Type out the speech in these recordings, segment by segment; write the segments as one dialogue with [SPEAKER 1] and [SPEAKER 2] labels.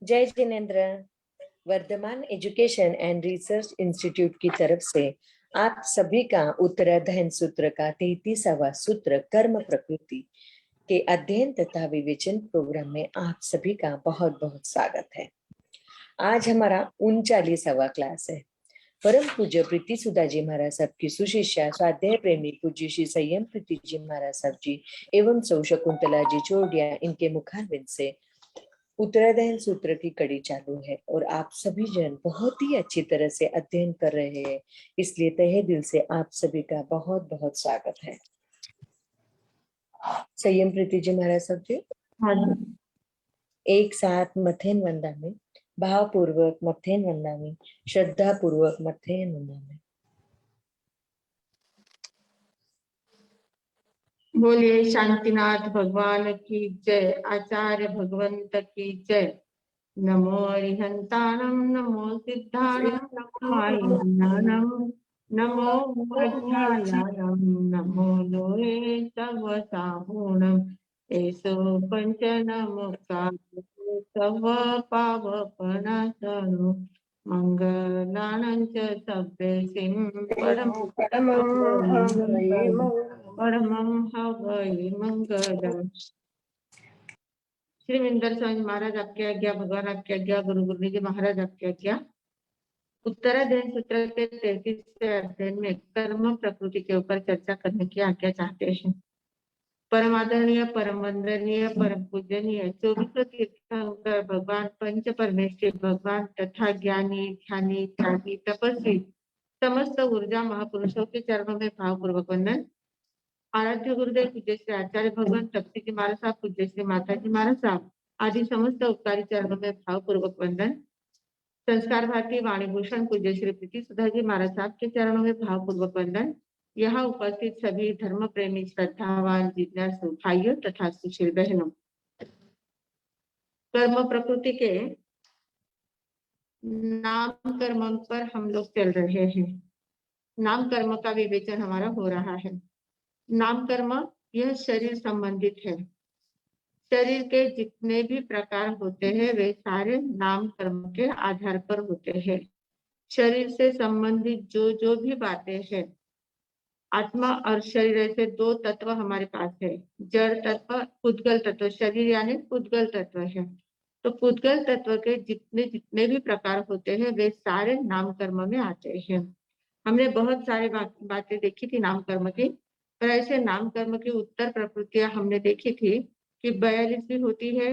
[SPEAKER 1] जय Jinendra. Vardhman education and research institute की तरफ से आप सभी का उत्तराध्ययन सूत्र का 33वां सूत्र कर्म प्रकृति के अध्ययन तथा विवेचन प्रोग्राम में आप सभी का बहुत बहुत स्वागत है। आज हमारा 39वां क्लास है। परम पूज्य प्रीति सुधा जी महाराज साहब की सुशिष्या स्वाध्याय प्रेमी पूज्य श्री संयम प्रीति जी महाराज साहब जी एवं सौ शकुंतला जी चोरडिया, इनके मुखारविंद से उत्तराध्ययन सूत्र की कड़ी चालू है और आप सभी जन बहुत ही अच्छी तरह से अध्ययन कर रहे हैं, इसलिए तहे दिल से आप सभी का बहुत बहुत स्वागत है। संयम प्रीति जी महाराज साहब जी, एक साथ मथेन वंदामी, भावपूर्वक मथेन वंदामी, श्रद्धा पूर्वक मथेन वंदामी।
[SPEAKER 2] बोलिए शांतिनाथ भगवान की जय, आचार्य भगवंत की जय। नमो अरिहंताणं, नमो सिद्धाणं, नमो आयज्ञानं, नमो अज्ञानानं, नमो लोये तव साहुणं। एसो पंचनमुक्ताय तव पावपनाशनो, मंगलानं च सभ्यसिं परमं हवै मंगलम्। श्री विंदर स्वामी महाराज आपकी आज्ञा, भगवान आपकी आज्ञा, गुरु गुरुजी महाराज आपकी आज्ञा। उत्तराध्ययन सूत्र के 33वें अध्ययन में कर्म प्रकृति के ऊपर चर्चा करने की आज्ञा चाहते हैं। परम आदरणीय, परम वंदनीय, परम पूजनीय 24 तीर्थंकर भगवान पंच परमेश्वर भगवान तथा ज्ञानी ध्यानी त्यागी तपस्वी समस्त ऊर्जा महापुरुषों के चरणों में भावपूर्वक वंदन। आराध्य गुरुदेव पूज्य श्री आचार्य भगवान तपसी जी महाराज साहब, पूज्य श्री माता जी महाराज साहब आदि समस्त उपकारी चरणों में भावपूर्वक वंदन। संस्कार भारती वाणीभूषण पूज्य श्री प्रीति सुधा जी महाराज साहब के चरणों में भावपूर्वक वंदन। यहाँ उपस्थित सभी धर्म प्रेमी श्रद्धावान जिज्ञासु भाइयों तथा सुशील बहनों, कर्म प्रकृति के नाम कर्म पर हम लोग चल रहे हैं। नाम कर्म का विवेचन हमारा हो रहा है। नाम कर्म यह शरीर संबंधित है। शरीर के जितने भी प्रकार होते हैं वे सारे नाम कर्म के आधार पर होते हैं। शरीर से संबंधित जो भी बातें हैं, आत्मा और शरीर ऐसे दो तत्व हमारे पास है। जड़ तत्व, पुद्गल तत्व। शरीर यानी पुद्गल तत्व है। तो पुद्गल तत्व के जितने भी प्रकार होते हैं वे सारे नाम कर्म में आते हैं। हमने बहुत सारे बातें देखी थी नाम कर्म की, पर ऐसे नाम कर्म की उत्तर प्रकृतियां हमने देखी थी कि 42 भी होती है,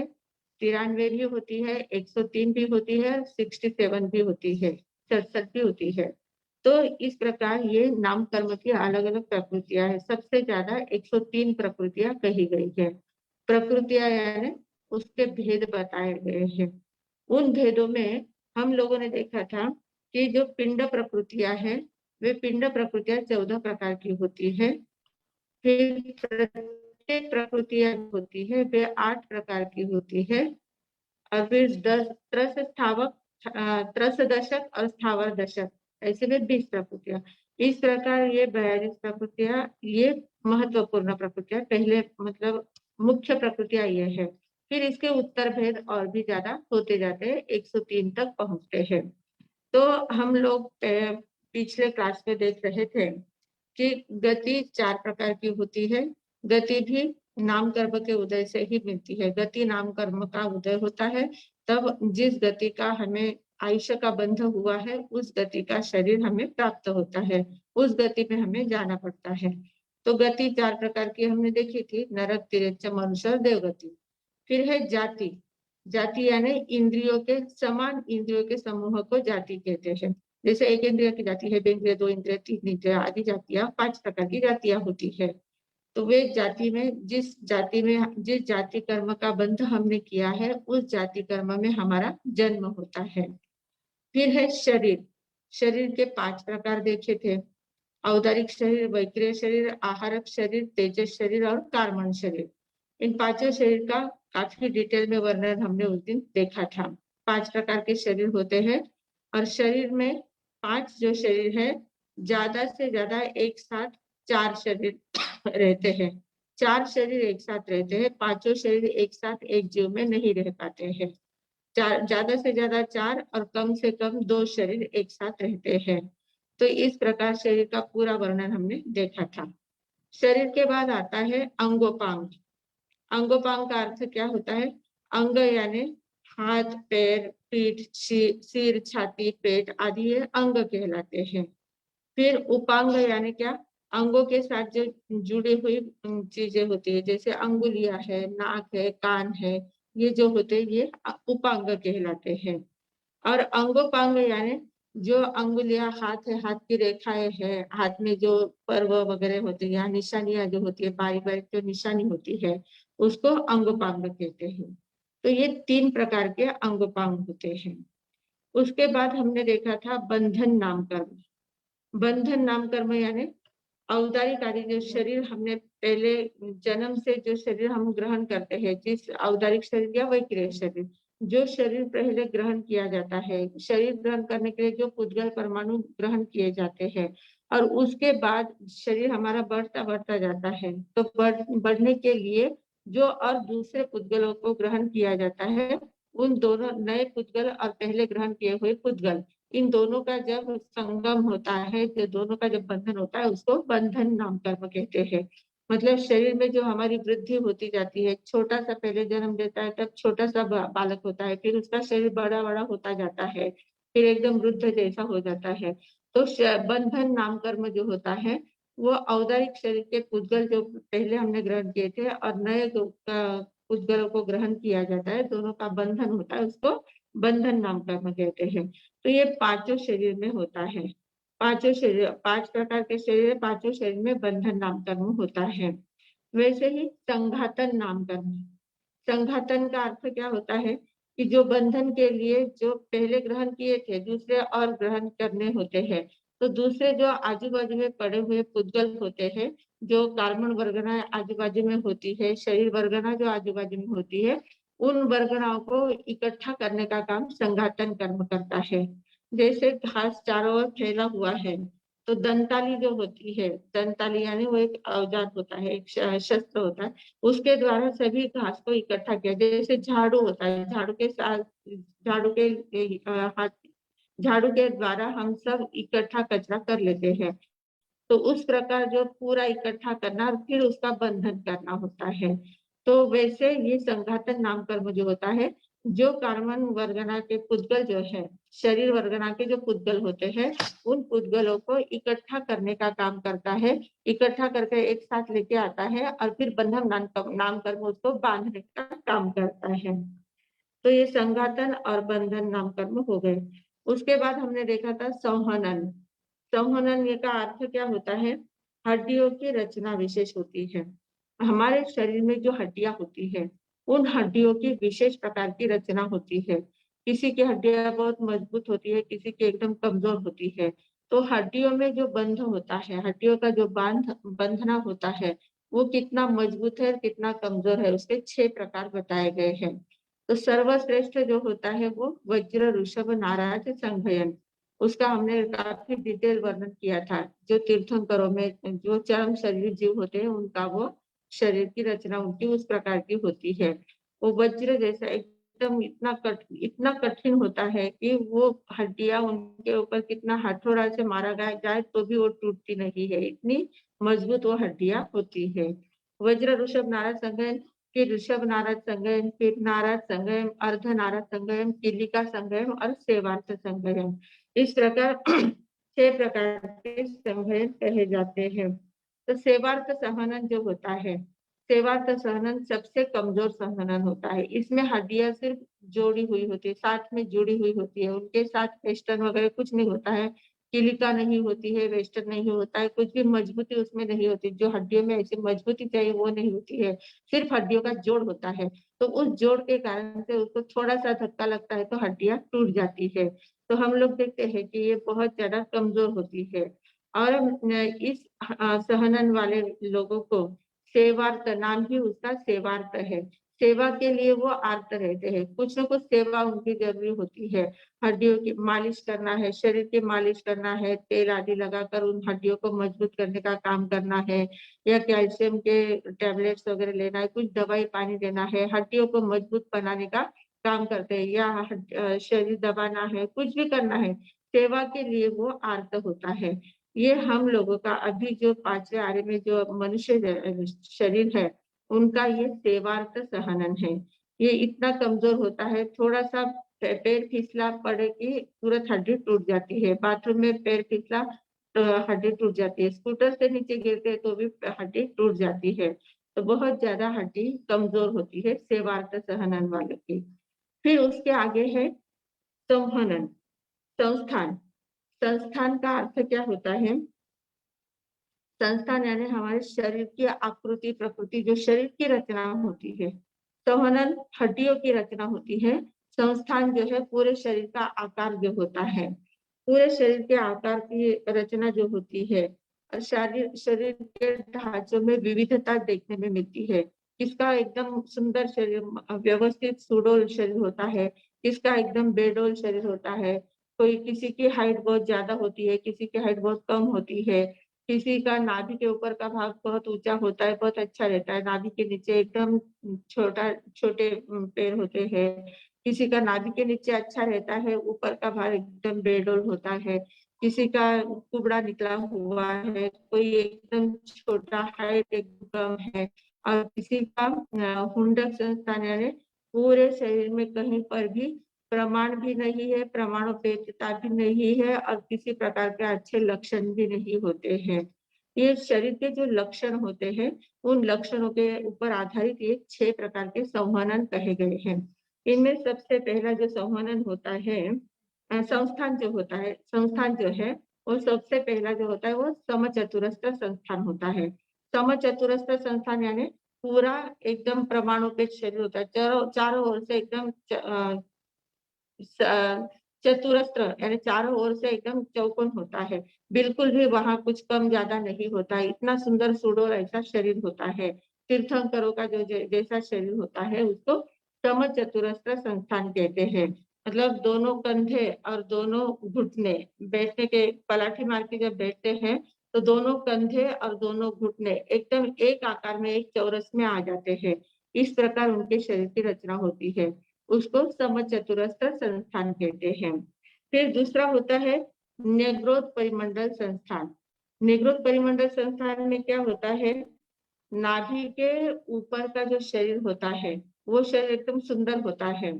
[SPEAKER 2] 93 भी होती है, 103 भी होती है, 67 भी होती है, 67 भी होती है। तो इस प्रकार ये नाम कर्म की अलग अलग प्रकृतियां है। सबसे ज्यादा 103 प्रकृतियां कही गई है। प्रकृतियां यानी उसके भेद बताए गए हैं। उन भेदों में हम लोगों ने देखा था कि जो पिंड प्रकृतियां है वे पिंड प्रकृतियां 14 प्रकार की होती है। फिर प्रत्येक प्रकृतियां होती है वे 8 प्रकार की होती है। और फिर 10 त्रस दशक और स्थावर दशक, ऐसे में 20 प्रकृतियां। इस प्रकार ये 42 प्रकृतियां ये महत्वपूर्ण प्रकृतियां, पहले मतलब मुख्य प्रकृतियां ये है। फिर इसके उत्तर भेद और भी ज्यादा होते जाते हैं, 103 तक पहुंचते हैं। तो हम लोग पिछले क्लास में देख रहे थे कि गति 4 प्रकार की होती है। गति भी नाम कर्म के उदय से ही मिलती है। गति नाम कर्म का उदय होता है तब जिस गति का हमें आयुष्य का बंध हुआ है उस गति का शरीर हमें प्राप्त होता है, उस गति में हमें जाना पड़ता है। तो गति 4 प्रकार की हमने देखी थी, नरक, तिर्यक, मनुष्य और देवगति। फिर है जाति। जाति यानी इंद्रियों के समान इंद्रियों के समूह को जाति कहते हैं। जैसे एक इंद्रिय की जाति है, 2 इंद्रिय, 2 इंद्रिय, 3 इंद्रिय आदि जातियां, 5 प्रकार की जातियां होती है। तो वे जाति में जिस जाति कर्म का बंध हमने किया है उस जाति कर्म में हमारा जन्म होता है। फिर है शरीर। शरीर के 5 प्रकार देखे थे, औदारिक शरीर, वैक्रिय शरीर, आहारक शरीर, तेजस शरीर और कार्मण शरीर। इन 5 शरीर का काफी डिटेल में वर्णन हमने उस दिन देखा था। 5 प्रकार के शरीर होते हैं और शरीर में 5 जो शरीर है, ज्यादा से ज्यादा एक साथ 4 शरीर रहते हैं। 4 शरीर एक साथ रहते हैं, 5 शरीर एक साथ एक जीव में नहीं रह पाते हैं। ज्यादा से ज्यादा 4 और कम से कम 2 शरीर एक साथ रहते हैं। तो इस प्रकार शरीर का पूरा वर्णन हमने देखा था। शरीर के बाद आता है अंगोपांग। अंगोपांग का अर्थ क्या होता है? अंग यानी हाथ, पैर, पीठ, सिर, छाती, पेट आदि ये अंग कहलाते हैं। फिर उपांग यानी क्या? अंगों के साथ जो जुड़ी हुई चीजें होती है, जैसे अंगुलियां है, नाक है, कान है, ये जो होते हैं ये उपांग कहलाते हैं। और अंगोपांग यानी जो अंगुलियां, हाथ है, हाथ की रेखाएं है, हाथ में जो पर्व वगैरह होते हैं या निशानियां जो होती है, बारीक बारीक जो निशानी होती है, उसको अंगोपांग कहते हैं। तो ये 3 प्रकार के अंगोपांग होते हैं। उसके बाद हमने देखा था बंधन नाम कर्म। बंधन नाम कर्म यानी औदारिक आदि जो शरीर हमने पहले जन्म से जो शरीर हम ग्रहण करते हैं, जिस औदारिक शरीर या वैक्रिय शरीर, जो शरीर पहले ग्रहण किया जाता है, शरीर ग्रहण करने के लिए जो पुद्गल परमाणु ग्रहण किए जाते हैं और उसके बाद शरीर हमारा बढ़ता बढ़ता जाता है, तो बढ़ने के लिए जो और दूसरे पुद्गलों को ग्रहण किया जाता है, उन दोनों नए पुद्गल और पहले ग्रहण किए हुए पुद्गल, इन दोनों का जब संगम होता है, जो दोनों का जब बंधन होता है, उसको बंधन नाम कर्म कहते हैं। मतलब शरीर में जो हमारी वृद्धि होती जाती है, छोटा सा पहले जन्म देता है तब छोटा सा बालक होता है, फिर उसका शरीर बड़ा बड़ा होता जाता है, फिर एकदम वृद्ध जैसा हो जाता है। तो बंधन नाम कर्म जो होता है वो औदारिक शरीर के पुद्गल जो पहले हमने ग्रहण किए थे और नए पुद्गलों को ग्रहण किया जाता है, दोनों का बंधन होता है, उसको बंधन नाम कर्म कहते हैं। तो ये पांचों शरीर में होता है। पांचों शरीर, 5 प्रकार के शरीर, पांचों शरीर में बंधन नाम कर्म होता है। वैसे ही संघातन नाम कर्म। संघातन का अर्थ क्या होता है कि जो बंधन के लिए जो पहले ग्रहण किए थे, दूसरे और ग्रहण करने होते हैं, तो दूसरे जो आजू बाजू में पड़े हुए पुद्गल होते हैं, जो कार्बन वर्गना आजू बाजू में होती है, शरीर वर्गना जो आजू बाजू में होती है, उन वर्गनाओं को इकट्ठा करने का काम संघातन कर्म करता है। जैसे घास चारों ओर फैला हुआ है, तो दंताली जो होती है, दंताली यानी वो एक औजार होता है, एक शस्त्र होता है, उसके द्वारा सभी घास को इकट्ठा किया। जैसे झाड़ू होता है, झाड़ू के साथ झाड़ू के हाथ, झाड़ू के द्वारा हम सब इकट्ठा कचरा कर लेते हैं। तो उस प्रकार जो पूरा इकट्ठा करना और फिर उसका बंधन करना होता है। तो वैसे ये संघातन नाम कर्म जो होता है, जो कार्बन वर्गना के पुद्गल जो है, शरीर वर्गना के जो पुद्गल होते हैं, उन पुद्गलों को इकट्ठा करने का काम करता है, इकट्ठा करके एक साथ लेके आता है और फिर बंधन नाम कर्म उसको बांधने का काम करता है। तो ये संघातन और बंधन नाम कर्म हो गए। उसके बाद हमने देखा था संहनन। संहनन ये का अर्थ क्या होता है? हड्डियों की रचना विशेष होती है। हमारे शरीर में जो हड्डियां होती है, उन हड्डियों की विशेष प्रकार की रचना होती है। किसी की हड्डियां बहुत मजबूत होती है, किसी की एकदम कमजोर होती है। तो हड्डियों में जो बंध होता है, हड्डियों का जो बंधना होता है, वो कितना मजबूत है, कितना कमजोर है, उसके 6 प्रकार बताए गए हैं। तो सर्वश्रेष्ठ जो होता है वो वज्र ऋषभ नाराज संघयन, उसका हमने काफी डिटेल वर्णन किया था। जो तीर्थंकरों में जो चरम शरीर जीव होते हैं, उनका वो शरीर की रचना उनकी उस प्रकार की होती है। वो वज्र जैसा एकदम इतना कठिन होता है कि वो हड्डियां उनके ऊपर कितना हथौड़ा से मारा गया जाए तो भी वो टूटती नहीं है, इतनी मजबूत वो हड्डियां होती है। वज्र ऋषभ नाराज संघयन, फिर ऋषभ नाराज संगयन, फिर नाराज संगयन, अर्ध नाराज संगयन, किलिका संगयन और सेवार्थ संगयन। इस प्रकार 6 प्रकार के संगयन कहे जाते हैं। तो सेवार्थ सहनन जो होता है, सेवार्थ सहनन सबसे कमजोर सहनन होता है। इसमें हड्डियां सिर्फ जोड़ी हुई होती है, साथ में जुड़ी हुई होती है, उनके साथ वेस्टर्न वगैरह कुछ नहीं होता है, किलिका नहीं होती है, वेस्टर्न नहीं होता है, कुछ भी मजबूती उसमें नहीं होती। जो हड्डियों में ऐसी मजबूती चाहिए वो नहीं होती है, सिर्फ हड्डियों का जोड़ होता है। तो उस जोड़ के कारण से उसको थोड़ा सा धक्का लगता है तो हड्डियां टूट जाती है। तो हम लोग देखते हैं कि ये बहुत ज्यादा कमजोर होती है। और इस सहनन वाले लोगों को सेवार्थ, नाम ही उसका सेवार्थ है। सेवा के लिए वो आर्त रहते हैं, कुछ न कुछ सेवा उनकी जरूरी होती है। हड्डियों की मालिश करना है, शरीर की मालिश करना है, तेल आदि लगाकर उन हड्डियों को मजबूत करने का काम करना है, या कैल्शियम के टैबलेट्स वगैरह लेना है, कुछ दवाई पानी देना है, हड्डियों को मजबूत बनाने का काम करते हैं या शरीर दबाना है, कुछ भी करना है, सेवा के लिए वो आर्त होता है। ये हम लोगों का अभी जो 5वें आर्य में जो मनुष्य शरीर है, उनका ये सेवार्थ सहनन है। ये इतना कमजोर होता है, थोड़ा-सा पैर फिसला पड़े कि तुरंत हड्डी टूट जाती है। बाथरूम में पैर फिसला हड्डी टूट जाती है। स्कूटर से नीचे गिरते हैं तो भी हड्डी टूट जाती है। तो बहुत ज्यादा हड्डी कमजोर होती है सेवार्थ सहनन वाले की। फिर उसके आगे है संहनन, संस्थान। संस्थान का अर्थ क्या होता है? संस्थान यानी हमारे शरीर की आकृति प्रकृति, जो शरीर की रचना होती है। संहनन हड्डियों की रचना होती है। संस्थान जो है पूरे शरीर का आकार जो होता है, पूरे शरीर के आकार की रचना जो होती है। शरीर शरीर के ढांचों में विविधता देखने में मिलती है। किसका एकदम सुंदर शरीर, व्यवस्थित सुडौल शरीर होता है, किसका एकदम बेडौल शरीर होता है। कोई किसी की हाइट बहुत ज्यादा होती है, किसी की हाइट बहुत कम होती है। किसी का नाभि के ऊपर का भाग बहुत ऊंचा होता है, बहुत अच्छा रहता है। नाभि के नीचे एकदम छोटे पैर होते हैं। किसी का नाभि के नीचे अच्छा रहता है, ऊपर का भाग एकदम बेडौल होता है। किसी का कुबड़ा निकला हुआ है, कोई एकदम छोटा, हाइट एकदम कम है। और किसी का हुंडक संस्थान यानी पूरे शरीर में कहीं पर भी प्रमाण भी नहीं है, प्रमाणोपेक्षता भी नहीं है और किसी प्रकार के अच्छे लक्षण भी नहीं होते हैं। ये शरीर के जो लक्षण होते हैं, उन लक्षणों के ऊपर आधारित ये 6 प्रकार के संवहनन कहे गए हैं। इनमें सबसे पहला जो संवहनन होता है, संस्थान जो होता है, संस्थान जो है वो सबसे पहला जो होता है वो समचतुरस्र संस्थान होता है। समचतुरस्र संस्थान यानी पूरा एकदम प्रमाणोपेक्ष शरीर होता है, चारों ओर से एकदम चतुरस्र यानी चारों ओर से एकदम चौकोन होता है। बिल्कुल भी वहां कुछ कम ज्यादा नहीं होता है। इतना सुंदर सुडौल ऐसा शरीर होता है। तीर्थंकरों का जो जैसा शरीर होता है उसको समचतुरस्र संस्थान कहते हैं। मतलब दोनों कंधे और दोनों घुटने, बैठने के पलाठी मार के जब बैठते हैं तो दोनों कंधे और दोनों घुटने एकदम एक आकार में, एक चौरस में आ जाते हैं। इस प्रकार उनके शरीर की रचना होती है, उसको समचतुरस्र संस्थान कहते हैं। फिर दूसरा होता है नेग्रोध परिमंडल संस्थान। नेग्रोध परिमंडल संस्थान में क्या होता है? नाभि के ऊपर का जो शरीर होता है वो शरीर एकदम सुंदर होता है।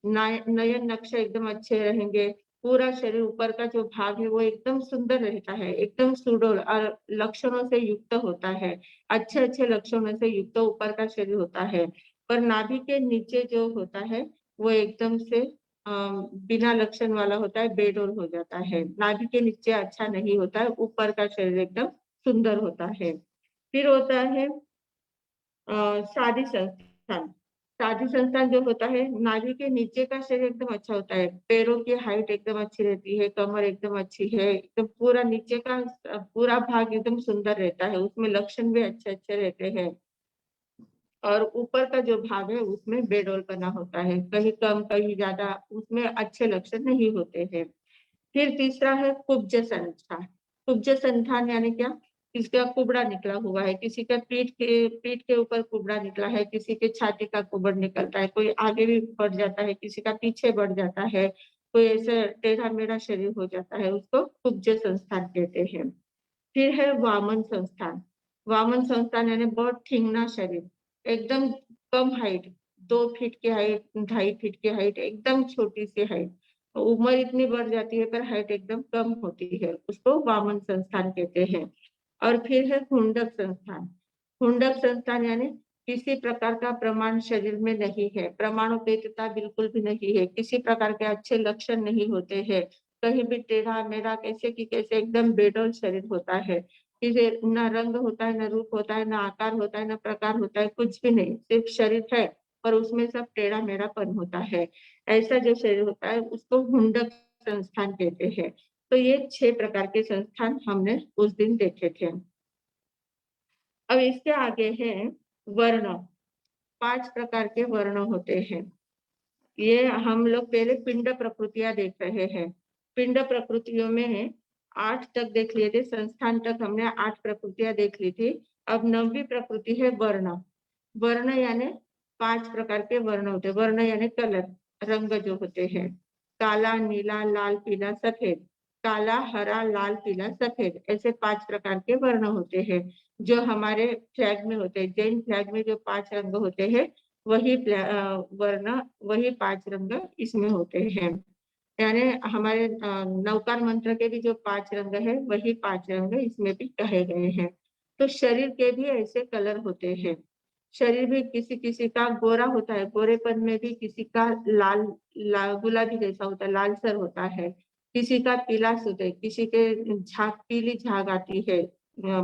[SPEAKER 2] नयन नक्शा एकदम अच्छे रहेंगे। पूरा शरीर ऊपर का जो भाग है वो एकदम सुंदर रहता है, एकदम सुडौल और लक्षणों से युक्त होता है। अच्छे अच्छे लक्षणों से युक्त ऊपर का शरीर होता है। पर नाभि के नीचे जो होता है वो एकदम से बिना लक्षण वाला होता है, बेडौल हो जाता है। नाभि के नीचे अच्छा नहीं होता है, ऊपर का शरीर एकदम सुंदर होता है। फिर होता है साधी संस्थान। साधी संस्थान जो होता है, नाभि के नीचे का शरीर एकदम अच्छा होता है, पैरों की हाइट एकदम अच्छी रहती है, कमर एकदम अच्छी है, एकदम पूरा नीचे का पूरा भाग एकदम सुंदर रहता है, उसमें लक्षण भी अच्छे अच्छे रहते हैं। और ऊपर का जो भाग है उसमें बेडौलपना होता है, कहीं कम कहीं ज्यादा, उसमें अच्छे लक्षण नहीं होते हैं। फिर तीसरा है कुब्ज संस्थान। कुब्ज संस्थान यानी क्या? किसका कुबड़ा निकला हुआ है, किसी का पीठ के ऊपर कुबड़ा निकला है, किसी के छाती का कुबड़ निकलता है, कोई आगे भी बढ़ जाता है, किसी का पीछे बढ़ जाता है, कोई ऐसे टेढ़ा मेढ़ा शरीर हो जाता है, उसको कुब्ज संस्थान कहते हैं। फिर है वामन संस्थान। वामन संस्थान यानी बहुत ठिंगना शरीर, एकदम कम हाइट, 2 फीट की हाइट, 2.5 फीट की हाइट, एकदम छोटी सी हाइट। उम्र इतनी बढ़ जाती है पर हाइट एकदम कम होती है, उसको वामन संस्थान कहते हैं। और फिर है हुंडक संस्थान। हुंडक संस्थान यानी किसी प्रकार का प्रमाण शरीर में नहीं है, प्रमाणोपेक्षता बिल्कुल भी नहीं है, किसी प्रकार के अच्छे लक्षण नहीं होते हैं, कहीं भी टेढ़ा मेढ़ा कैसे की कैसे एकदम बेडौल शरीर होता है। किसी न रंग होता है, न रूप होता है, न आकार होता है, न प्रकार होता है, कुछ भी नहीं, सिर्फ शरीर है और उसमें सब टेढ़ा मेढ़ापन होता है। ऐसा जो शरीर होता है उसको हुंडक संस्थान कहते हैं। तो ये 6 प्रकार के संस्थान हमने उस दिन देखे थे। अब इसके आगे है वर्ण। 5 प्रकार के वर्ण होते हैं। ये हम लोग पहले पिंड प्रकृतियां देख रहे हैं। पिंड प्रकृतियों में 8 तक देख लिए थे, संस्थान तक हमने 8 प्रकृतियां देख ली थी। अब 9वीं प्रकृति है वर्ण। वर्ण यानी 5 प्रकार के वर्ण होते हैं। वर्ण यानी कलर। रंग जो होते हैं, काला, नीला, लाल, पीला, सफेद। काला, हरा, लाल, पीला, सफेद, ऐसे 5 प्रकार के वर्ण होते हैं जो हमारे फ्लैग में होते हैं। जैन फ्लैग में जो 5 रंग होते हैं वही वर्ण, वही 5 रंग इसमें होते हैं। यानी हमारे नवकार मंत्र के भी जो 5 रंग है वही 5 रंग इसमें भी कहे गए हैं। तो शरीर के भी ऐसे कलर होते हैं। शरीर भी किसी किसी का गोरा होता है, गोरेपन में भी किसी का लाल गुलाबी जैसा होता है, लालसर होता है, किसी का पीला होता है, किसी के झाग, पीली झाग आती है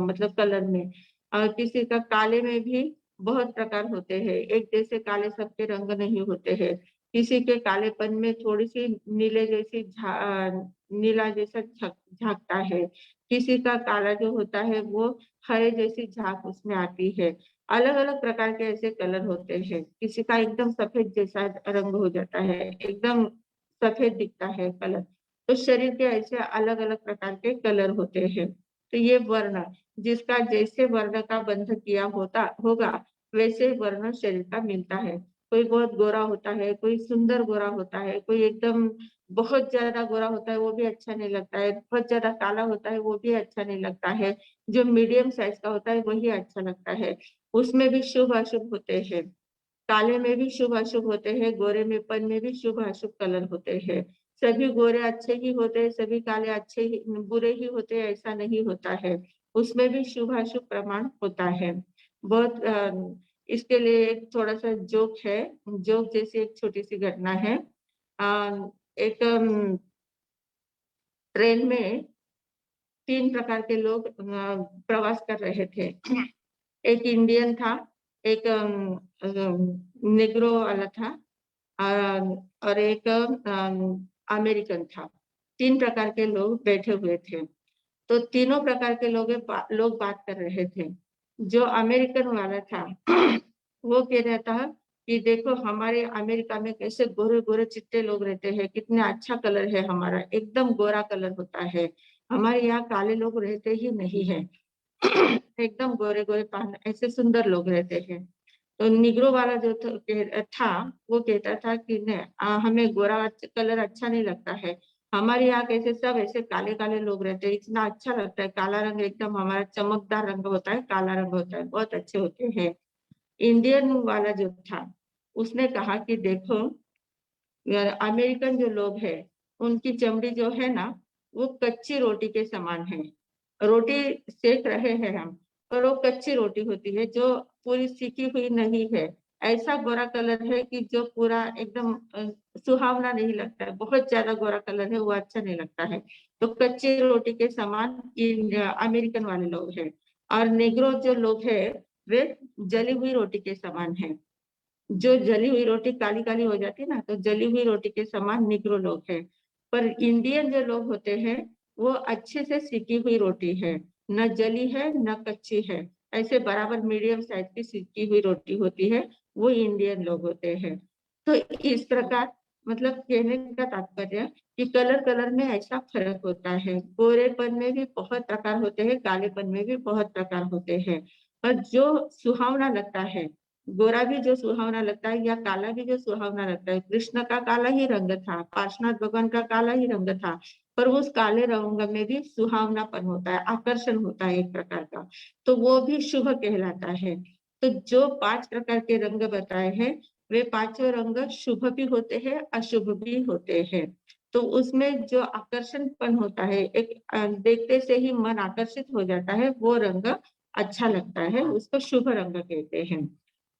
[SPEAKER 2] मतलब कलर में, और किसी का काले में भी बहुत प्रकार होते हैं। एक जैसे काले सबके रंग नहीं होते हैं। किसी के कालेपन में थोड़ी सी नीले जैसी नीला जैसा झांकता है। किसी का काला जो होता है वो हरे जैसी झाग उसमें आती है। अलग अलग प्रकार के ऐसे कलर होते हैं। किसी का एकदम सफेद जैसा रंग हो जाता है, एकदम सफेद दिखता है कलर। तो शरीर के ऐसे अलग अलग प्रकार के कलर होते हैं। तो ये वर्ण, जिसका जैसे वर्ण का बंध किया होता होगा वैसे वर्ण शरीर का मिलता है। कोई बहुत गोरा होता है, कोई सुंदर गोरा होता है, कोई एकदम बहुत ज्यादा गोरा होता है वो भी अच्छा नहीं लगता है, बहुत ज्यादा काला होता है वो भी अच्छा नहीं लगता है। जो मीडियम साइज का होता है वही अच्छा लगता है। उसमें भी शुभ अशुभ होते हैं। काले में भी शुभ अशुभ होते हैं, गोरे में पन में भी शुभ अशुभ कलर होते हैं। सभी गोरे अच्छे ही होते हैं, सभी काले अच्छे ही बुरे ही होते हैं, ऐसा नहीं होता है। उसमें भी शुभ अशुभ प्रमाण होता है। बहुत इसके लिए एक थोड़ा सा जोक है। जोक जैसी एक छोटी सी घटना है। एक ट्रेन में 3 प्रकार के लोग प्रवास कर रहे थे। एक इंडियन था, एक नेग्रो वाला था, और एक अमेरिकन था। 3 प्रकार के लोग बैठे हुए थे। तो तीनों प्रकार के लोग बात कर रहे थे। जो अमेरिकन वाला था वो कह रहा था कि देखो हमारे अमेरिका में कैसे गोरे गोरे चिट्टे लोग रहते हैं, कितना अच्छा कलर है हमारा, एकदम गोरा कलर होता है। हमारे यहाँ काले लोग रहते ही नहीं है। एकदम गोरे गोरे पान ऐसे सुंदर लोग रहते हैं। तो निग्रो वाला जो था वो कहता था कि नहीं, हमें गोरा कलर अच्छा नहीं लगता है। हमारे यहाँ कैसे सब ऐसे काले काले लोग रहते हैं, इतना अच्छा लगता है। काला रंग एकदम हमारा चमकदार रंग होता है, काला रंग होता है, बहुत अच्छे होते हैं। इंडियन वाला जो था उसने कहा कि देखो अमेरिकन जो लोग हैं उनकी चमड़ी जो है ना वो कच्ची रोटी के समान है। रोटी सेक रहे हैं हम, पर वो कच्ची रोटी होती है जो पूरी सीखी हुई नहीं है। ऐसा गोरा कलर है कि जो पूरा एकदम सुहावना नहीं लगता है, बहुत ज्यादा गोरा कलर है वो अच्छा नहीं लगता है। तो कच्ची रोटी के समान अमेरिकन वाले लोग हैं। और नेग्रो जो लोग हैं वे जली हुई रोटी के समान है। जो जली हुई रोटी काली काली हो जाती है ना, तो जली हुई रोटी के समान निग्रो लोग हैं। पर इंडियन जो लोग होते हैं वो अच्छे से सिकी हुई रोटी है, न जली है न कच्ची है, ऐसे बराबर मीडियम साइज की सिकी हुई रोटी होती है, वो इंडियन लोग होते हैं। तो इस प्रकार मतलब कहने का तात्पर्य कि कलर कलर में ऐसा फर्क होता है। गोरेपन में भी बहुत प्रकार होते हैं, कालेपन में भी बहुत प्रकार होते हैं। और जो सुहावना लगता है, गोरा भी जो सुहावना लगता है या काला भी जो सुहावना लगता है, कृष्ण का काला ही रंग था, पार्श्वनाथ भगवान का काला ही रंग था, पर उस काले रंग में भी सुहावनापन होता है, आकर्षण होता है एक प्रकार का, तो वो भी शुभ कहलाता है। तो जो 5 प्रकार के रंग बताए हैं वे पांचों रंग शुभ भी होते हैं, अशुभ भी होते हैं। तो उसमें जो आकर्षणपन होता है, एक देखते से ही मन आकर्षित हो जाता है, वो रंग अच्छा लगता है, उसको शुभ रंग कहते हैं।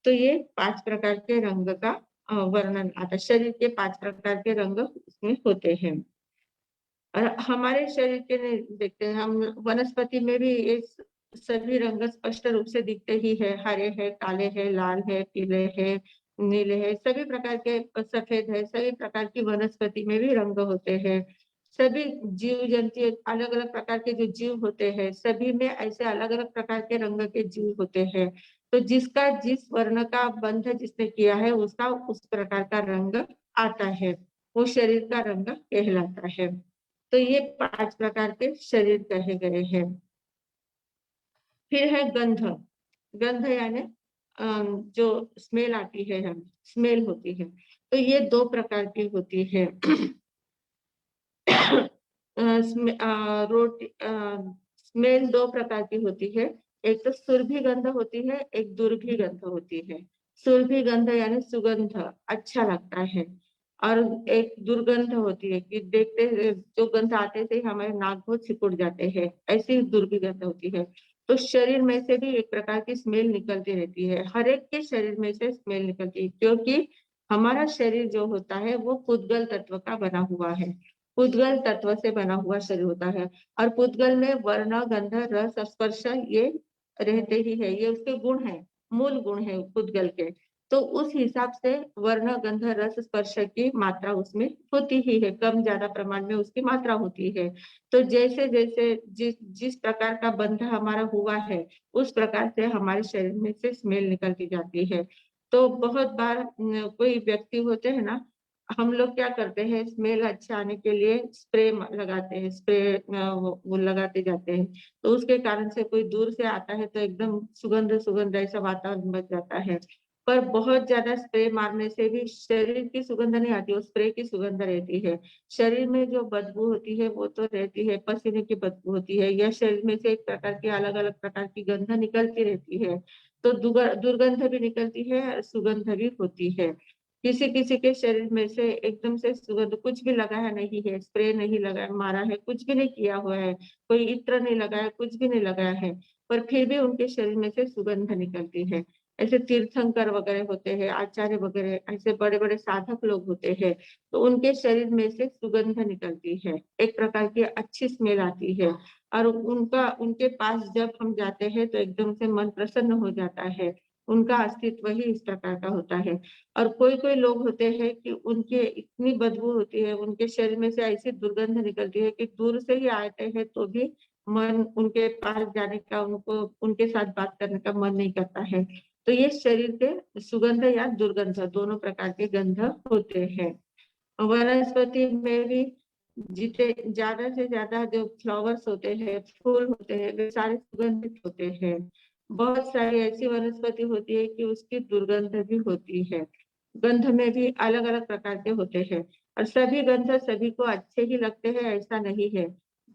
[SPEAKER 2] तो ये 5 प्रकार के रंग का वर्णन आता है। शरीर के 5 प्रकार के रंग उसमें होते हैं। और हमारे शरीर के देखते हैं हम, वनस्पति में भी ये सभी रंग स्पष्ट रूप से दिखते ही है। हरे है, काले है, लाल है, पीले है, नीले है, सभी प्रकार के, सफेद है, सभी प्रकार की वनस्पति में भी रंग होते हैं। सभी जीव जंतु अलग अलग प्रकार के जो जीव होते हैं सभी में ऐसे अलग अलग प्रकार के रंग के जीव होते हैं। तो जिसका जिस वर्ण का बंध जिसने किया है उसका उस प्रकार का रंग आता है, वो शरीर का रंग कहलाता है। तो ये 5 प्रकार के शरीर कहे गए हैं। फिर है गंध। गंध यानी जो स्मेल आती है, हम स्मेल होती है, तो ये 2 प्रकार की होती है। स्मेल 2 प्रकार की होती है। एक तो सुरभि गंध होती है, एक दुर्भि गंध होती है। सुरभि गंध यानी सुगंध अच्छा लगता है, और एक दुर्गंध होती है कि देखते जो गंध आते से ही हमारे नाक बहुत सिकुड़ जाते हैं, ऐसी दुर्भि गंध होती है। तो शरीर में से भी एक प्रकार की स्मेल निकलती रहती है, हर एक के शरीर में से स्मेल निकलती है, क्योंकि हमारा शरीर जो होता है वो पुद्गल तत्व का बना हुआ है। पुद्गल तत्व से बना हुआ शरीर होता है, और पुद्गल में वर्ण, गंध, रस, स्पर्श ये रहते ही है, ये उसके गुण है, मूल गुण है पुद्गल के। तो उस हिसाब से वर्ण, गंध, रस, स्पर्श की मात्रा उसमें होती ही है, कम ज्यादा प्रमाण में उसकी मात्रा होती है। तो जैसे जैसे जिस प्रकार का बंध हमारा हुआ है, उस प्रकार से हमारे शरीर में से स्मेल निकलती जाती है। तो बहुत बार कोई व्यक्ति होते हैं ना, हम लोग क्या करते हैं, स्मेल अच्छा आने के लिए स्प्रे लगाते हैं, स्प्रे वो लगाते जाते हैं, तो उसके कारण से कोई दूर से आता है तो एकदम सुगंध सुगंध ऐसा वातावरण बन जाता है। पर बहुत ज्यादा स्प्रे मारने से भी शरीर की सुगंध नहीं आती, वो स्प्रे की सुगंध रहती है। शरीर में जो बदबू होती है वो तो रहती है, पसीने की बदबू होती है, या शरीर में से एक प्रकार की अलग अलग प्रकार की गंध निकलती रहती है। तो दुर्गंध भी निकलती है, सुगंध भी होती है। किसी किसी के शरीर में से एकदम से सुगंध, कुछ भी लगाया नहीं है, स्प्रे नहीं लगाया मारा है, कुछ भी नहीं किया हुआ है, कोई इत्र नहीं लगाया, कुछ भी नहीं लगाया है, पर फिर भी उनके शरीर में से सुगंध निकलती है। ऐसे तीर्थंकर वगैरह होते हैं, आचार्य वगैरह, ऐसे बड़े बड़े साधक लोग होते हैं, तो उनके शरीर में से सुगंध निकलती है, एक प्रकार की अच्छी स्मेल आती है, और उनके पास जब हम जाते हैं तो एकदम से मन प्रसन्न हो जाता है। उनका अस्तित्व ही इस प्रकार का होता है। और कोई कोई लोग होते हैं कि उनके इतनी बदबू होती है, उनके शरीर में से ऐसी दुर्गंध निकलती है कि दूर से ही आते हैं तो भी मन उनके पास जाने का, उनको उनके साथ बात करने का मन नहीं करता है। तो ये शरीर के सुगंध या दुर्गंध दोनों प्रकार के गंध होते हैं। वनस्पति में भी जितने ज्यादा से ज्यादा जो फ्लावर्स होते हैं, फूल होते हैं, वे सारे सुगंधित होते हैं। बहुत सारी ऐसी वनस्पति होती है कि उसकी दुर्गंध भी होती है। गंध में भी अलग अलग प्रकार के होते हैं, और सभी गंध सभी को अच्छे ही लगते हैं ऐसा नहीं है।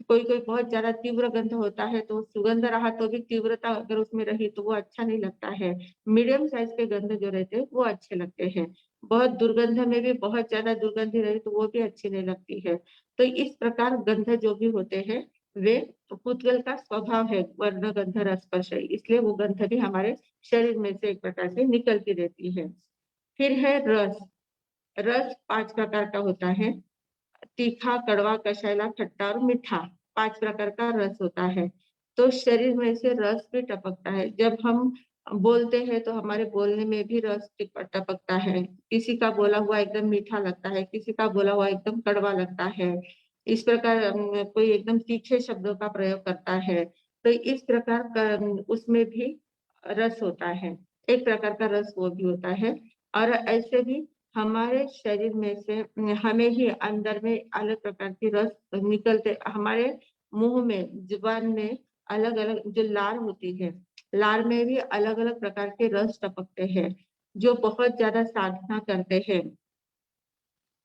[SPEAKER 2] कोई कोई बहुत ज्यादा तीव्र गंध होता है, तो सुगंध रहा तो भी तीव्रता अगर उसमें रही तो वो अच्छा नहीं लगता है। मीडियम साइज के गंध जो रहते हैं वो अच्छे लगते हैं। बहुत दुर्गंध में भी बहुत ज्यादा दुर्गंधी रही तो वो भी अच्छी नहीं लगती है। तो इस प्रकार गंध जो भी होते हैं वे पुद्गल का स्वभाव है, वर्ण, गंध, रस, स्पर्श, इसलिए वो गंध भी हमारे शरीर में से एक प्रकार से निकलती रहती है। फिर है रस। रस 5 प्रकार का होता है, तीखा, कड़वा, कषैला, खट्टा और मीठा, 5 प्रकार का रस होता है। तो शरीर में से रस भी टपकता है, जब हम बोलते हैं तो हमारे बोलने में भी रस टपकता है। किसी का बोला हुआ एकदम मीठा लगता है, किसी का बोला हुआ एकदम कड़वा लगता है। इस प्रकार कोई एकदम तीखे शब्दों का प्रयोग करता है, तो इस प्रकार का उसमें भी रस होता है, एक प्रकार का रस वो भी होता है। और ऐसे भी हमारे शरीर में से हमें ही अंदर में अलग प्रकार की रस निकलते, हमारे मुंह में, जुबान में अलग अलग जो लार होती है, लार में भी अलग अलग प्रकार के रस टपकते हैं। जो बहुत ज्यादा साधना करते हैं,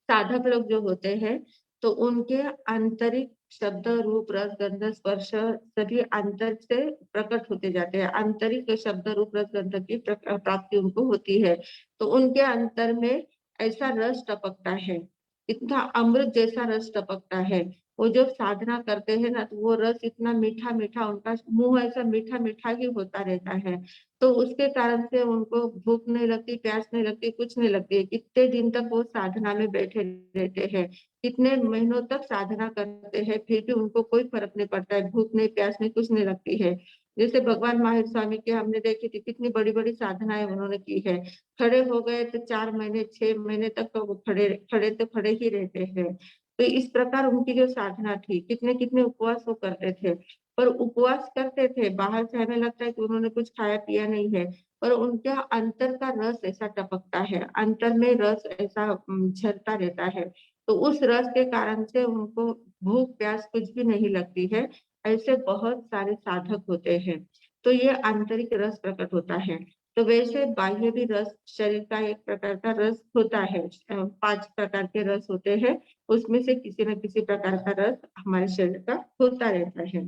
[SPEAKER 2] साधक लोग जो होते हैं, तो उनके आंतरिक शब्द, रूप, रस, गंध, स्पर्श सभी अंतर से प्रकट होते जाते हैं। आंतरिक शब्द, रूप, रस, गंध की प्राप्ति उनको होती है, तो उनके अंतर में ऐसा रस टपकता है, इतना अमृत जैसा रस टपकता है। वो जब साधना करते हैं ना, तो वो रस इतना मीठा मीठा, उनका मुंह ऐसा मीठा मीठा ही होता रहता है। तो उसके कारण से उनको भूख नहीं लगती, प्यास नहीं लगती, कुछ नहीं लगती। कितने दिन तक वो साधना में बैठे रहते हैं, कितने महीनों तक साधना करते हैं, फिर भी उनको कोई फर्क नहीं पड़ता है, भूख नहीं, प्यास नहीं, कुछ नहीं लगती है। जैसे भगवान माहिर स्वामी की हमने देखी थी, कितनी बड़ी बड़ी साधनाएं उन्होंने की है। खड़े हो गए तो 4 महीने 6 महीने तक तो वो खड़े खड़े तो खड़े ही रहते हैं। तो इस प्रकार उनकी जो साधना थी, कितने कितने उपवास वो करते थे। पर उपवास करते थे, बाहर से हमें लगता है कि उन्होंने कुछ खाया पिया नहीं है, पर उनका अंतर का रस ऐसा टपकता है, अंतर में रस ऐसा झरता रहता है। तो उस रस के कारण से उनको भूख प्यास कुछ भी नहीं लगती है। ऐसे बहुत सारे साधक होते हैं, तो ये आंतरिक रस प्रकट होता है। तो वैसे बाह्य भी रस शरीर का एक प्रकार का रस होता है। 5 प्रकार के रस होते हैं, उसमें से किसी न किसी प्रकार का रस हमारे शरीर का होता रहता है।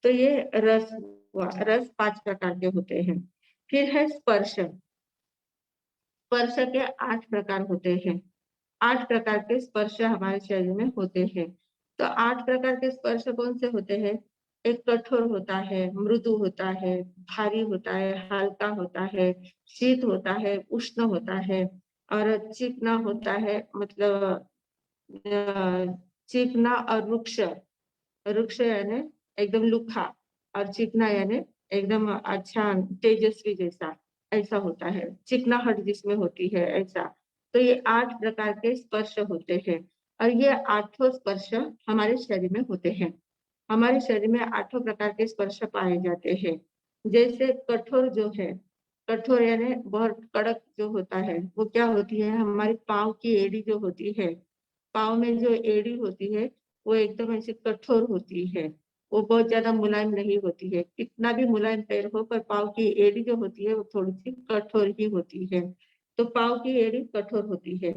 [SPEAKER 2] तो ये रस हुआ, रस 5 प्रकार के होते हैं। फिर है स्पर्श। स्पर्श के 8 प्रकार होते हैं। 8 प्रकार के स्पर्श हमारे शरीर में होते हैं। तो 8 प्रकार के स्पर्श कौन से होते हैं? एक कठोर होता है, मृदु होता है, भारी होता है, हल्का होता है, शीत होता है, उष्ण होता है और चिकना होता है, मतलब चिकना और रुक्ष। रुक्ष यानी एकदम लुखा और चिकना यानी एकदम अच्छा तेजस्वी जैसा, ऐसा होता है। चिकनाहट जिसमें होती है ऐसा। तो ये 8 प्रकार के स्पर्श होते हैं और ये 8 स्पर्श हमारे शरीर में होते हैं। हमारे शरीर में 8 प्रकार के स्पर्श पाए जाते हैं। जैसे कठोर जो है, कठोर यानी बहुत कड़क जो होता है, वो क्या होती है? हमारी पाँव की एड़ी जो होती है, पाँव में जो एड़ी होती है, वो एकदम ऐसे कठोर होती है। वो बहुत ज़्यादा मुलायम नहीं होती है। कितना भी मुलायम पैर हो, पर पाँव की एड़ी जो होती है, वो थोड़ी-सी कठोर ही होती है। तो पाँव की एड़ी कठोर होती है।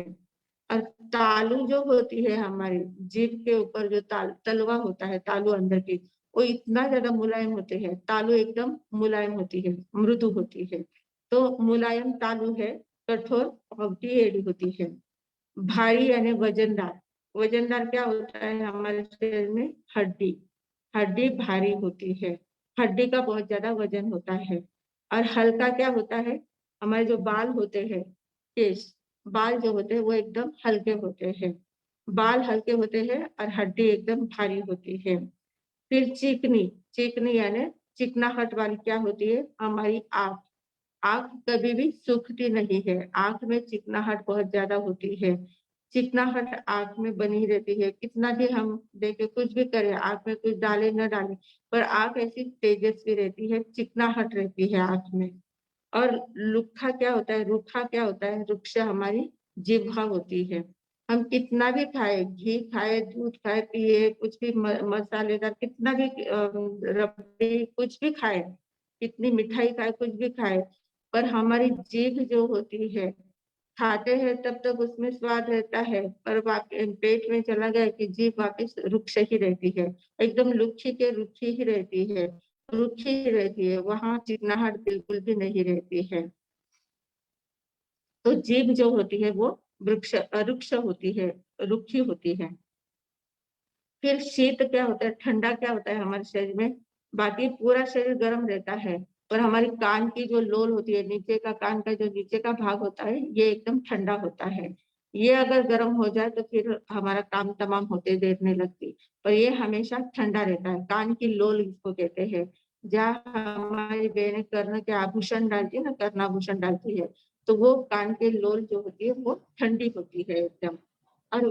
[SPEAKER 2] और तालू जो होती है हमारी जीभ के ऊपर जो तलवा होता है, तालू अंदर की, वो इतना ज़्यादा मुलायम होते हैं। तालू एकदम मुलायम होती है, मृदु होती है। तो मुलायम तालू है, कठोर पाँव की एड़ी होती है। भारी यानी वजनदार। वजनदार क्या होता है हमारे शरीर में? हड्डी। हड्डी भारी होती है। हड्डी का बहुत ज्यादा वजन होता है। और हल्का क्या होता है? हमारे जो बाल होते हैं, केश, बाल जो होते हैं वो एकदम हल्के होते हैं। बाल हल्के होते हैं और हड्डी एकदम भारी होती है। फिर चिकनी। चिकनी यानी चिकनाहट वाली क्या होती है? हमारी आँख। आँख कभी भी सूखती नहीं है। आँख में चिकनाहट बहुत ज्यादा होती है। चिकनाहट आँख में बनी रहती है। कितना भी हम देखे, कुछ भी करें, आँख में कुछ डाले न डाले, पर आँख ऐसी तेजस्वी रहती है, चिकनाहट रहती है आँख में। और रुखा क्या होता है? रूखा क्या होता है? रुक्ष हमारी जिह्वा होती है। हम कितना भी खाए, घी खाए, दूध खाए, पिए, कुछ भी मसालेदार कितना भी रबड़ी कुछ भी खाए, कितनी मिठाई खाए, कुछ भी खाए, पर हमारी जीभ जो होती है, खाते हैं तब तक उसमें स्वाद रहता है, पर पेट में चला गया कि जीभ वापस रुक्ष ही रहती है। एकदम लुच्छी के रुखी ही रहती है, रुखी ही रहती है, वहां चिकनाहट बिल्कुल भी नहीं रहती है। तो जीभ जो होती है वो रुक्ष होती है, रुखी होती है। फिर शीत क्या होता है? ठंडा क्या होता है हमारे शरीर में? बाकी पूरा शरीर गर्म रहता है, पर हमारी कान की जो लोल होती है, नीचे का कान का जो नीचे का भाग होता है, ये एकदम ठंडा होता है। ये अगर गर्म हो जाए तो फिर हमारा काम तमाम होते देर नहीं लगती, पर ये हमेशा ठंडा रहता है। कान की लोल इसको कहते हैं। जहाँ हमारी बहनें कर्ण के आभूषण डालती है ना, कर्णाभूषण डालती है, तो वो कान की लोल जो होती है वो ठंडी होती है एकदम। और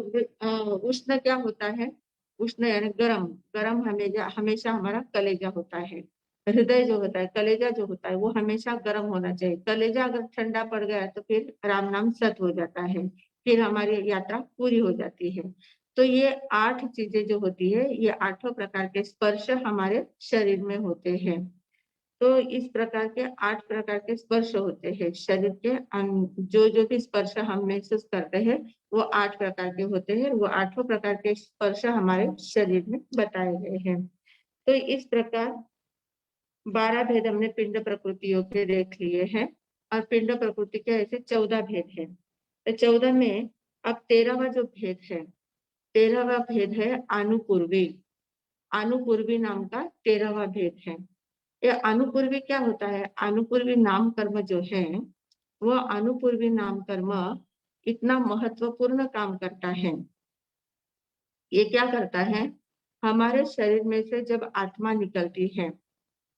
[SPEAKER 2] उष्ण क्या होता है? उष्ण यानी गरम। गरम हमेशा हमेशा हमारा कलेजा होता है। हृदय जो होता है, कलेजा जो होता है, वो हमेशा गर्म होना चाहिए। कलेजा अगर ठंडा पड़ गया तो फिर राम नाम सत हो जाता है, फिर हमारी यात्रा पूरी हो जाती है। तो ये 8 चीजें जो होती है, ये 8 प्रकार के स्पर्श हमारे शरीर में होते हैं। तो इस प्रकार के 8 प्रकार के स्पर्श होते हैं शरीर के। जो जो भी स्पर्श हम महसूस करते हैं, वो 8 प्रकार के होते हैं। वो 8 प्रकार के स्पर्श हमारे शरीर में बताए गए हैं। तो इस प्रकार 12 भेद हमने पिंड प्रकृतियों के देख लिए हैं और पिंड प्रकृति के ऐसे 14 भेद हैं। तो 14 में अब 13वां जो भेद है, 13वां भेद है अनुपूर्वी। अनुपूर्वी नाम का 13वां भेद है। ये अनुपूर्वी क्या होता है? अनुपूर्वी नाम कर्म जो है, वो अनुपूर्वी नाम कर्म इतना महत्वपूर्ण काम करता है। ये क्या करता है? हमारे शरीर में से जब आत्मा निकलती है,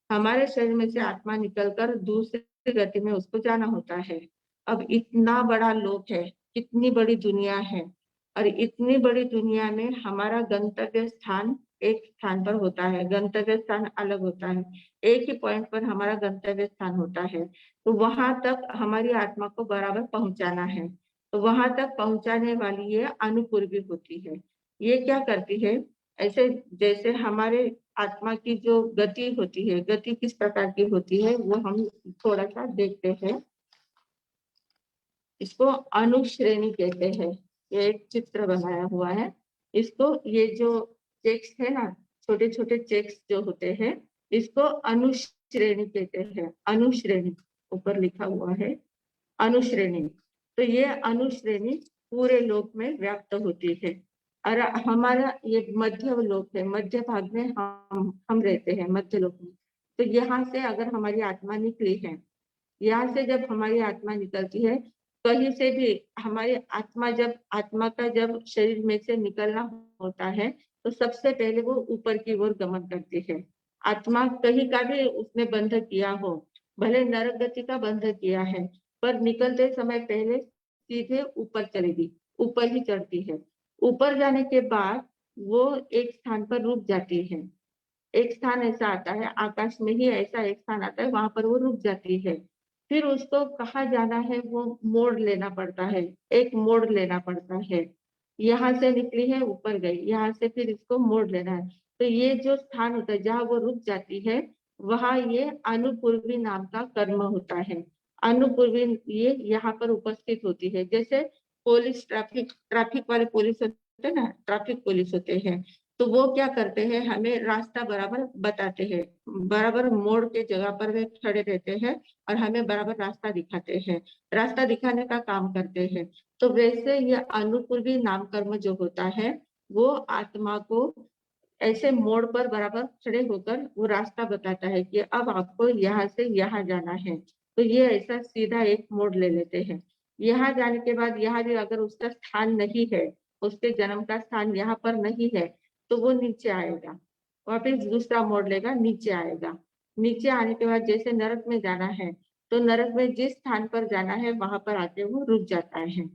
[SPEAKER 2] हमारे शरीर में से आत्मा निकलकर दूसरी गति में उसको जाना होता है। अब इतना बड़ा लोक है, कितनी बड़ी दुनिया है, और इतनी बड़ी दुनिया में हमारा गंतव्य स्थान एक स्थान पर होता है, गंतव्य स्थान अलग होता है। एक ही पॉइंट पर हमारा गंतव्य स्थान होता है, तो वहां तक हमारी आत्मा को बराबर पहुंचाना है। तो वहां तक पहुंचाने वाली ये अनुपूर्वी होती है। ये क्या करती है? ऐसे जैसे हमारे आत्मा की जो गति होती है, गति किस प्रकार की होती है वो हम थोड़ा सा देखते हैं। इसको अनुश्रेणी कहते हैं। ये एक चित्र बनाया हुआ है। इसको ये जो चेक्स है ना, छोटे छोटे चेक्स जो होते हैं, इसको अनुश्रेणी कहते हैं। अनुश्रेणी ऊपर लिखा हुआ है, अनुश्रेणी। तो ये अनुश्रेणी पूरे लोक में व्याप्त होती है। और हमारा ये मध्य लोक है, मध्य भाग में हम रहते हैं, मध्य लोक में। तो यहाँ से अगर हमारी आत्मा निकली है, यहाँ से जब हमारी आत्मा निकलती है, कहीं से भी हमारी आत्मा का जब शरीर में से निकलना होता है, तो सबसे पहले वो ऊपर की ओर गमन करती है। आत्मा कहीं का भी उसने बंध किया हो, भले नरक गति का बंध किया है, पर निकलते समय पहले सीधे ऊपर चलेगी, ऊपर ही चढ़ती है। ऊपर जाने के बाद वो एक स्थान पर रुक जाती है। एक स्थान ऐसा आता है, आकाश में ही ऐसा एक स्थान आता है, वहां पर वो रुक जाती है। फिर उसको कहाँ जाना है वो मोड़ लेना पड़ता है, एक मोड़ लेना पड़ता है। यहाँ से निकली है, ऊपर गई, यहाँ से फिर इसको मोड़ लेना है। तो ये जो स्थान होता है जहाँ वो रुक जाती है, वहाँ ये अनुपूर्वी नाम का कर्म होता है। अनुपूर्वी ये यहाँ पर उपस्थित होती है। जैसे पुलिस, ट्रैफिक वाले पुलिस होते हैं ना, ट्रैफिक पुलिस होते हैं, तो वो क्या करते हैं, हमें रास्ता बराबर बताते हैं। बराबर मोड़ के जगह पर वे खड़े रहते हैं और हमें बराबर रास्ता दिखाते हैं, रास्ता दिखाने का काम करते हैं। तो वैसे ये अनुपूर्वी नाम कर्म जो होता है, वो आत्मा को ऐसे मोड़ पर बराबर खड़े होकर वो रास्ता बताता है कि अब आपको यहाँ से यहाँ जाना है। तो ये ऐसा सीधा एक मोड़ ले लेते हैं। यहाँ जाने के बाद यहाँ भी अगर उसका स्थान नहीं है, उसके जन्म का स्थान यहाँ पर नहीं है, तो वो नीचे आएगा, वापिस दूसरा मोड़ लेगा, नीचे आएगा। नीचे आने के बाद जैसे नरक में जाना है, तो नरक में जिस स्थान पर जाना है वहां पर आके वो रुक जाता है।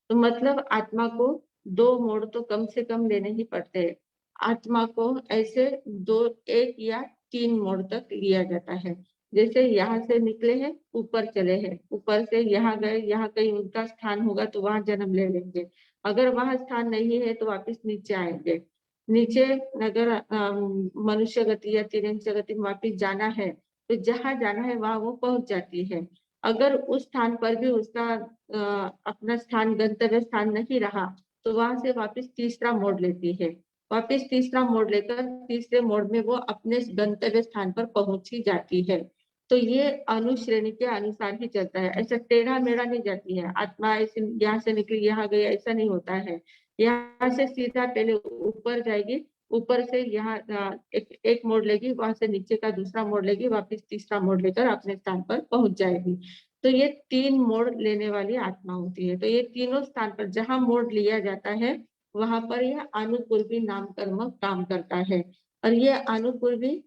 [SPEAKER 2] तो मतलब आत्मा को दो मोड़ तो कम से कम लेने ही पड़ते हैं। आत्मा को ऐसे दो, एक या तीन मोड़ तक लिया जाता है। जैसे यहाँ से निकले हैं, ऊपर चले हैं, ऊपर से यहाँ गए, यहाँ कहीं उनका स्थान होगा तो वहां जन्म ले लेंगे। अगर वहां स्थान नहीं है तो वापस नीचे आएंगे। नीचे अगर मनुष्य गति या तिरंज गति में वापिस जाना है, तो जहाँ जाना है वहां वो पहुंच जाती है। अगर उस स्थान पर भी उसका अपना स्थान, गंतव्य स्थान नहीं रहा, तो वहां से वापस तीसरा मोड़ लेती है। वापस तीसरा मोड़ लेकर तीसरे मोड़ में वो अपने गंतव्य स्थान पर पहुंच ही जाती है। तो ये अनुश्रेणी के अनुसार ही चलता है, ऐसा टेढ़ा मेढ़ा नहीं जाती है आत्मा, ऐसे यहाँ से निकली यहाँ गई, ऐसा नहीं होता है। यहाँ से सीधा पहले ऊपर जाएगी, ऊपर से यहाँ एक मोड़ लेगी, वहां से नीचे का दूसरा मोड़ लेगी, वापस तीसरा मोड़ लेकर अपने स्थान पर पहुंच जाएगी। तो ये तीन मोड़ लेने वाली आत्मा होती है। तो ये तीनों स्थान पर जहां मोड़ लिया जाता है, वहां पर यह अनुपूर्वी नाम कर्म काम करता है। और ये अनुपूर्वी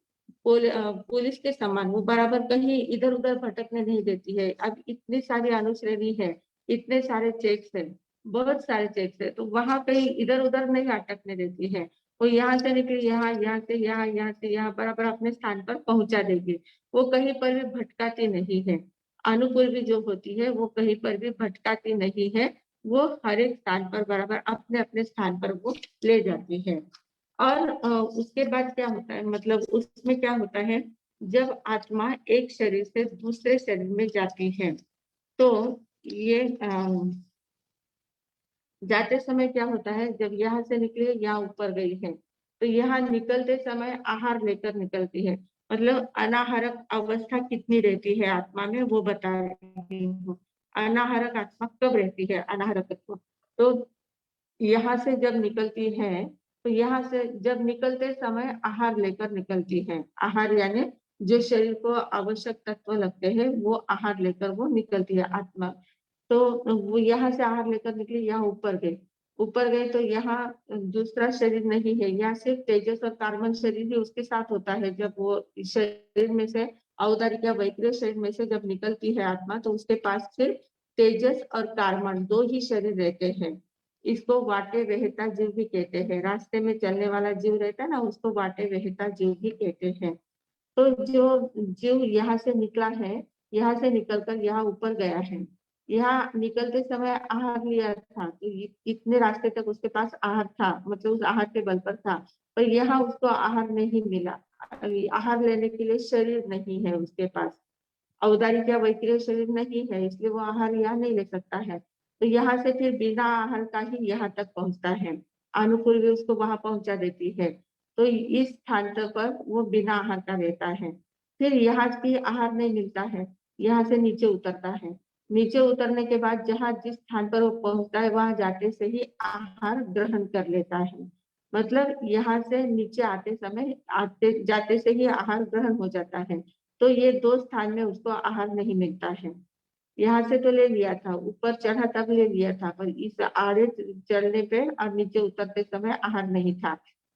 [SPEAKER 2] पुलिस के समान वो बराबर कहीं इधर उधर भटकने नहीं देती है। अब इतनी सारी अनुश्रेणी है, इतने सारे चेक्स है, बहुत सारे चेक्स है, तो वहां कहीं इधर उधर नहीं अटकने देती है। वो यहाँ से निकली यहाँ, यहाँ से यहाँ, यहाँ से यहाँ, बराबर अपने स्थान पर पहुंचा देगी। वो कहीं पर भी भटकाती नहीं है। अनुपूर्वी जो होती है वो कहीं पर भी भटकाती नहीं है, वो हर एक स्थान पर बराबर अपने अपने स्थान पर वो ले जाती है। और उसके बाद क्या होता है, मतलब उसमें क्या होता है, जब आत्मा एक शरीर से दूसरे शरीर में जाती है, तो ये जाते समय क्या होता है, जब यहाँ से निकली यहाँ ऊपर गई है, तो यहाँ निकलते समय आहार लेकर निकलती है। मतलब अनाहारक अवस्था कितनी रहती है आत्मा में वो बता रही हूँ। अनाहारक आत्मा कब रहती है, अनाहारक आत्मा, तो यहाँ से जब निकलती है, तो यहाँ से जब निकलते समय आहार लेकर निकलती है। आहार यानी जो शरीर को आवश्यक तत्व लगते हैं वो आहार लेकर वो निकलती है आत्मा। तो वो यहाँ से आहार लेकर निकली, यहाँ ऊपर गए, ऊपर गए तो यहाँ दूसरा शरीर नहीं है, यहाँ सिर्फ तेजस और कार्बन शरीर ही उसके साथ होता है। जब वो शरीर में से औदारिक या वैक्रिय शरीर में से जब निकलती है आत्मा, तो उसके पास सिर्फ तेजस और कार्बन दो ही शरीर रहते हैं। इसको वाटे वहता जीव भी कहते हैं। रास्ते में चलने वाला जीव रहता है ना, उसको वाटे वहता जीव भी कहते हैं। तो जो जीव यहाँ से निकला है, यहाँ से निकलकर यहाँ ऊपर गया है, यहाँ निकलते समय आहार लिया था, तो इतने रास्ते तक उसके पास आहार था, मतलब उस आहार के बल पर था, पर यहाँ उसको आहार नहीं मिला। आहार लेने के लिए शरीर नहीं है उसके पास, औदारिक या वैक्रिय शरीर नहीं है, इसलिए वो आहार यहाँ नहीं ले सकता है। तो यहाँ से फिर बिना आहार का ही यहाँ तक पहुंचता है, अनुपूर्वी उसको वहां पहुंचा देती है। तो इस स्थान तक पर वो बिना आहार का रहता है। फिर यहाँ से आहार नहीं मिलता है, यहाँ से नीचे उतरता है। नीचे उतरने के बाद जहाँ जिस स्थान पर वो पहुंचता है वहां जाते से ही आहार ग्रहण कर लेता है। मतलब यहाँ से नीचे आते समय आते जाते से ही आहार ग्रहण हो जाता है। तो ये दो स्थान में उसको आहार नहीं मिलता है। यहाँ से तो ले लिया था, ऊपर चढ़ा तब ले लिया था, पर इस आड़े चढ़ने पे और नीचे उतरते समय आहार नहीं था।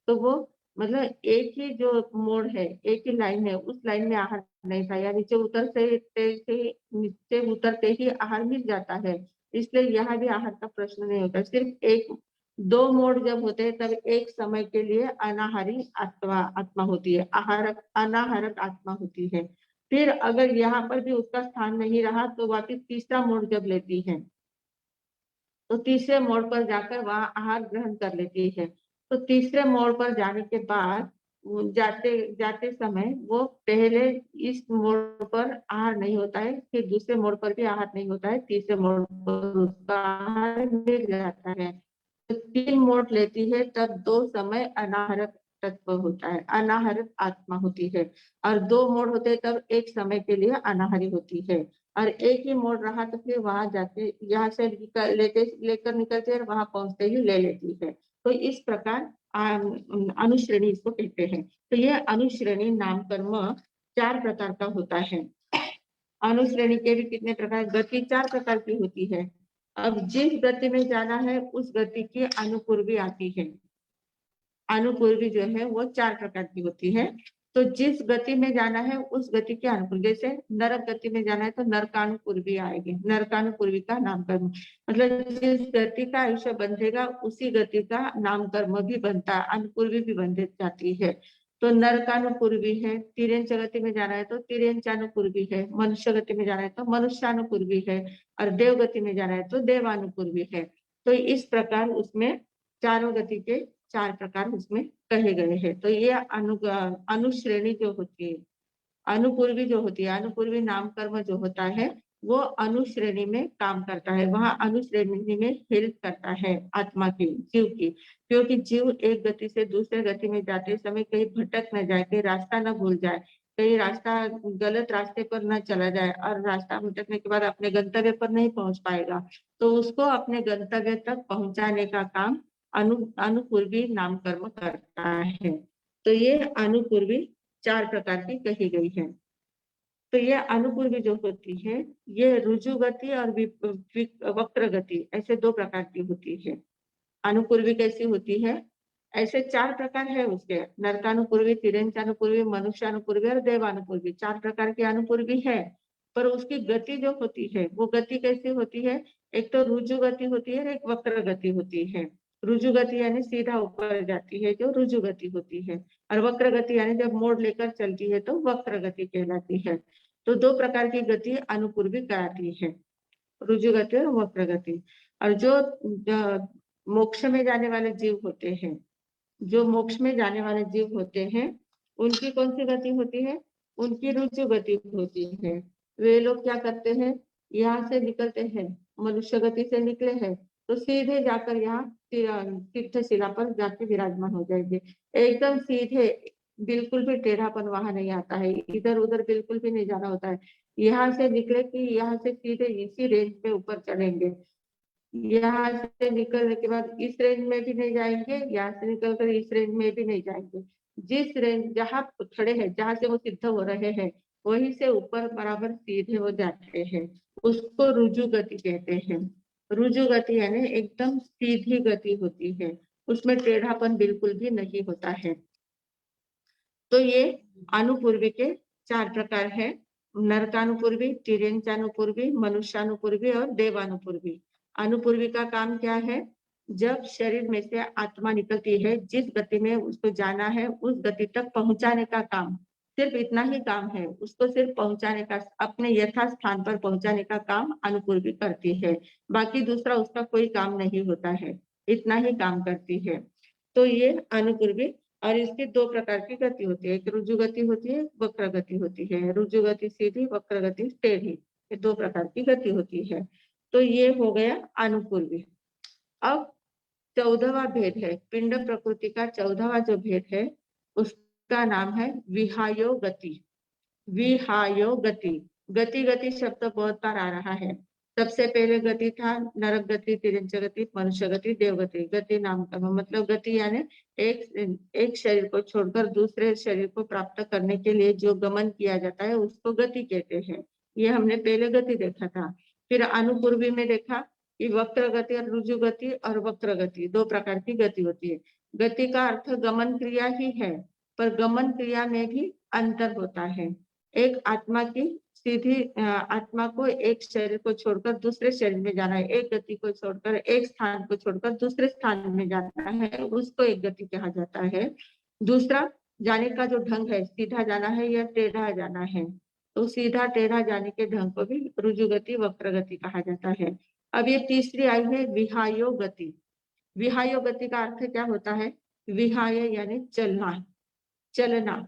[SPEAKER 2] तो वो मतलब एक ही जो मोड़ है, एक ही लाइन है, उस लाइन में आहार नहीं था, या नीचे उतरते ही आहार मिल जाता है। इसलिए यहाँ भी आहार का प्रश्न नहीं होता। सिर्फ एक दो मोड़ जब होते हैं तब एक समय के लिए अनाहारी आत्मा होती है, अनाहारक आत्मा होती है। फिर अगर यहाँ पर भी उसका स्थान नहीं रहा तो वापिस तीसरा मोड़ जब लेती है तो तीसरे मोड़ पर जाकर वहां आहार ग्रहण कर लेती है। तो तीसरे मोड़ पर जाने के बाद जाते जाते समय वो पहले इस मोड़ पर आहार नहीं होता है, फिर दूसरे मोड़ पर भी आहार नहीं होता है, तीसरे मोड़ पर उसका आहार मिल जाता है। तो 3 मोड़ लेती है तब 2 समय अनाहारक तत्व होता है, अनाहारक आत्मा होती है। और 2 मोड़ होते हैं तब एक समय के लिए अनाहारी होती है। और एक ही मोड़ रहा तो फिर वहां जाके यहाँ से लेकर निकलते हैं, वहां पहुंचते ही ले लेती है। तो इस प्रकार अनुश्रेणी इसको कहते हैं। तो यह अनुश्रेणी नाम कर्म 4 प्रकार का होता है। अनुश्रेणी के भी कितने प्रकार, गति 4 प्रकार की होती है। अब जिस गति में जाना है उस गति की अनुपूर्वी आती है। अनुपूर्वी जो है वो 4 प्रकार की होती है। तो जिस गति में जाना है उस गति के अनुपूर्वी, जैसे नरक गति में जाना है तो नरकानुपूर्वी आएगी, नरकानुपूर्वी का नामकर्म। मतलब जिस गति का आयुष्य बंधेगा उसी गति का नामकर्म भी बनता है, अनुपूर्वी भी बन जाती है। तो नरकानुपूर्वी है, तिर्यंच गति में जाना है तो तिर्यंचानुपूर्वी है, मनुष्य गति में जाना है तो मनुष्यानुपूर्वी है, और देव गति में जाना है तो देवानुपूर्वी है। तो इस प्रकार उसमें चारों गति के 4 प्रकार उसमें कहे गए हैं। तो ये अनुश्रेणी जो होती है, अनुपूर्वी जो होती है, अनुपूर्वी नाम कर्म जो होता है वो अनुश्रेणी में काम करता है, वहां अनुश्रेणी में हेल्प करता है आत्मा की, जीव की। क्योंकि जीव एक गति से दूसरे गति में जाते समय कहीं भटक न जाए, कहीं रास्ता न भूल जाए, कहीं रास्ता गलत रास्ते पर न चला जाए और रास्ता भटकने के बाद अपने गंतव्य पर नहीं पहुंच पाएगा। तो उसको अपने गंतव्य तक पहुंचाने का काम अनुपूर्वी नाम कर्म करता है। तो ये अनुपूर्वी 4 प्रकार की कही गई है। तो ये अनुपूर्वी जो होती है ये रुजु गति और वक्र गति, ऐसे 2 प्रकार की होती है। अनुपूर्वी कैसी होती है, ऐसे 4 प्रकार है उसके, नरकानुपूर्वी, तिर्यंचानुपूर्वी, मनुष्यानुपूर्वी और देवानुपूर्वी, 4 प्रकार की अनुपूर्वी है। पर उसकी गति जो होती है वो गति कैसी होती है, एक तो रुजु गति होती है, एक वक्र गति होती है। रुजु गति यानी सीधा ऊपर जाती है जो रुजु गति होती है, और वक्र गति यानी जब मोड़ लेकर चलती है तो वक्र गति कहलाती है। तो 2 प्रकार की गति अनुपूर्वी कराती है, रुजु गति और वक्र गति। और जो मोक्ष में जाने वाले जीव होते हैं, जो मोक्ष में जाने वाले जीव होते हैं उनकी कौन सी गति होती है, उनकी रुजु गति होती है। वे लोग क्या करते हैं, यहाँ से निकलते हैं, मनुष्य गति से निकले हैं तो सीधे जाकर यहाँ तीर्थशिला पर जाके विराजमान हो जाएंगे, एकदम सीधे, बिल्कुल भी टेढ़ापन वहां नहीं आता है, इधर उधर बिल्कुल भी नहीं जाना होता है। यहाँ से निकले कि यहाँ से सीधे इसी रेंज में ऊपर चढ़ेंगे, यहाँ से निकलने के बाद इस रेंज में भी नहीं जाएंगे, यहाँ से निकलकर इस रेंज में भी नहीं जाएंगे, जिस रेंज जहाँ खड़े हैं, जहाँ से वो सिद्ध हो रहे हैं वहीं से ऊपर बराबर सीधे हो जाते हैं, उसको रुजु गति कहते हैं। रुजु गति यानी एकदम सीधी गति होती है, उसमें टेढ़ापन बिल्कुल भी नहीं होता है। तो ये अनुपूर्वी के 4 प्रकार है, नरकानुपूर्वी, तिर्यंचानुपूर्वी, मनुष्यानुपूर्वी और देवानुपूर्वी। अनुपूर्वी का काम क्या है, जब शरीर में से आत्मा निकलती है, जिस गति में उसको जाना है उस गति तक पहुंचाने का काम, सिर्फ इतना ही काम है, उसको सिर्फ पहुंचाने का, अपने यथा स्थान पर पहुंचाने का काम अनुपूर्वी करती है। बाकी दूसरा उसका कोई काम नहीं होता है, इतना ही काम करती है। तो ये अनुपूर्वी और इसकी दो प्रकार की गति होती है, एक रुजु गति होती है, वक्र गति होती है। रुजु गति सीधी, वक्र गति टेढ़ी, ये दो प्रकार की गति होती है। तो ये हो गया अनुपूर्वी। अब 14वां भेद है, पिंड प्रकृति का 14वां जो भेद है उसका नाम है विहायो गति। विहायो गति, गति गति शब्द बहुत बार आ रहा है। सबसे पहले गति था नरक गति, तिरंच गति, मनुष्य गति, देव गति। गति नाम का मतलब गति यानी एक शरीर को छोड़कर दूसरे शरीर को प्राप्त करने के लिए जो गमन किया जाता है उसको गति कहते हैं। ये हमने पहले गति देखा था। फिर अनुपूर्वी में देखा कि वक्र गति और रुजु गति और वक्र गति दो प्रकार की गति होती है। गति का अर्थ गमन क्रिया ही है, पर गमन क्रिया में भी अंतर होता है। एक आत्मा की सीधी आत्मा को एक शरीर को छोड़कर दूसरे शरीर में जाना है, एक गति को छोड़कर एक स्थान को छोड़कर दूसरे स्थान में जाना है, उसको एक गति कहा जाता है। दूसरा जाने का जो ढंग है, सीधा जाना है या टेढ़ा जाना है, तो सीधा टेढ़ा जाने के ढंग को भी रुजु गति, वक्र गति कहा जाता है। अब ये तीसरी आई है विहायो गति। विहायो गति का अर्थ क्या होता है? विहाय यानी चलना, चलना,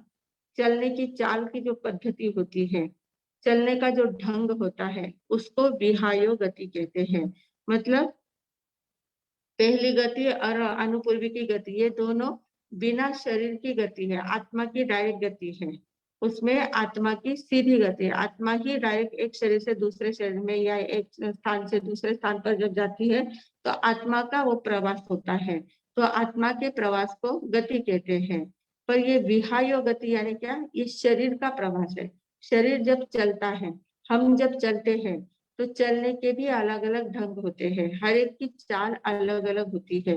[SPEAKER 2] चलने की चाल की जो पद्धति होती है, चलने का जो ढंग होता है, उसको विहायो गति कहते हैं। मतलब पहली गति और अनुपूर्वी की गति, ये दोनों बिना शरीर की गति है, आत्मा की डायरेक्ट गति है। उसमें आत्मा की सीधी गति, आत्मा ही डायरेक्ट एक शरीर से दूसरे शरीर में या एक स्थान से दूसरे स्थान पर जब जाती है तो आत्मा का वो प्रवास होता है, तो आत्मा के प्रवास को गति कहते हैं। पर ये विहायो गति यानी क्या? ये शरीर का प्रवास है। शरीर जब चलता है, हम जब चलते हैं तो चलने के भी अलग अलग ढंग होते हैं, हर एक की चाल अलग अलग होती है।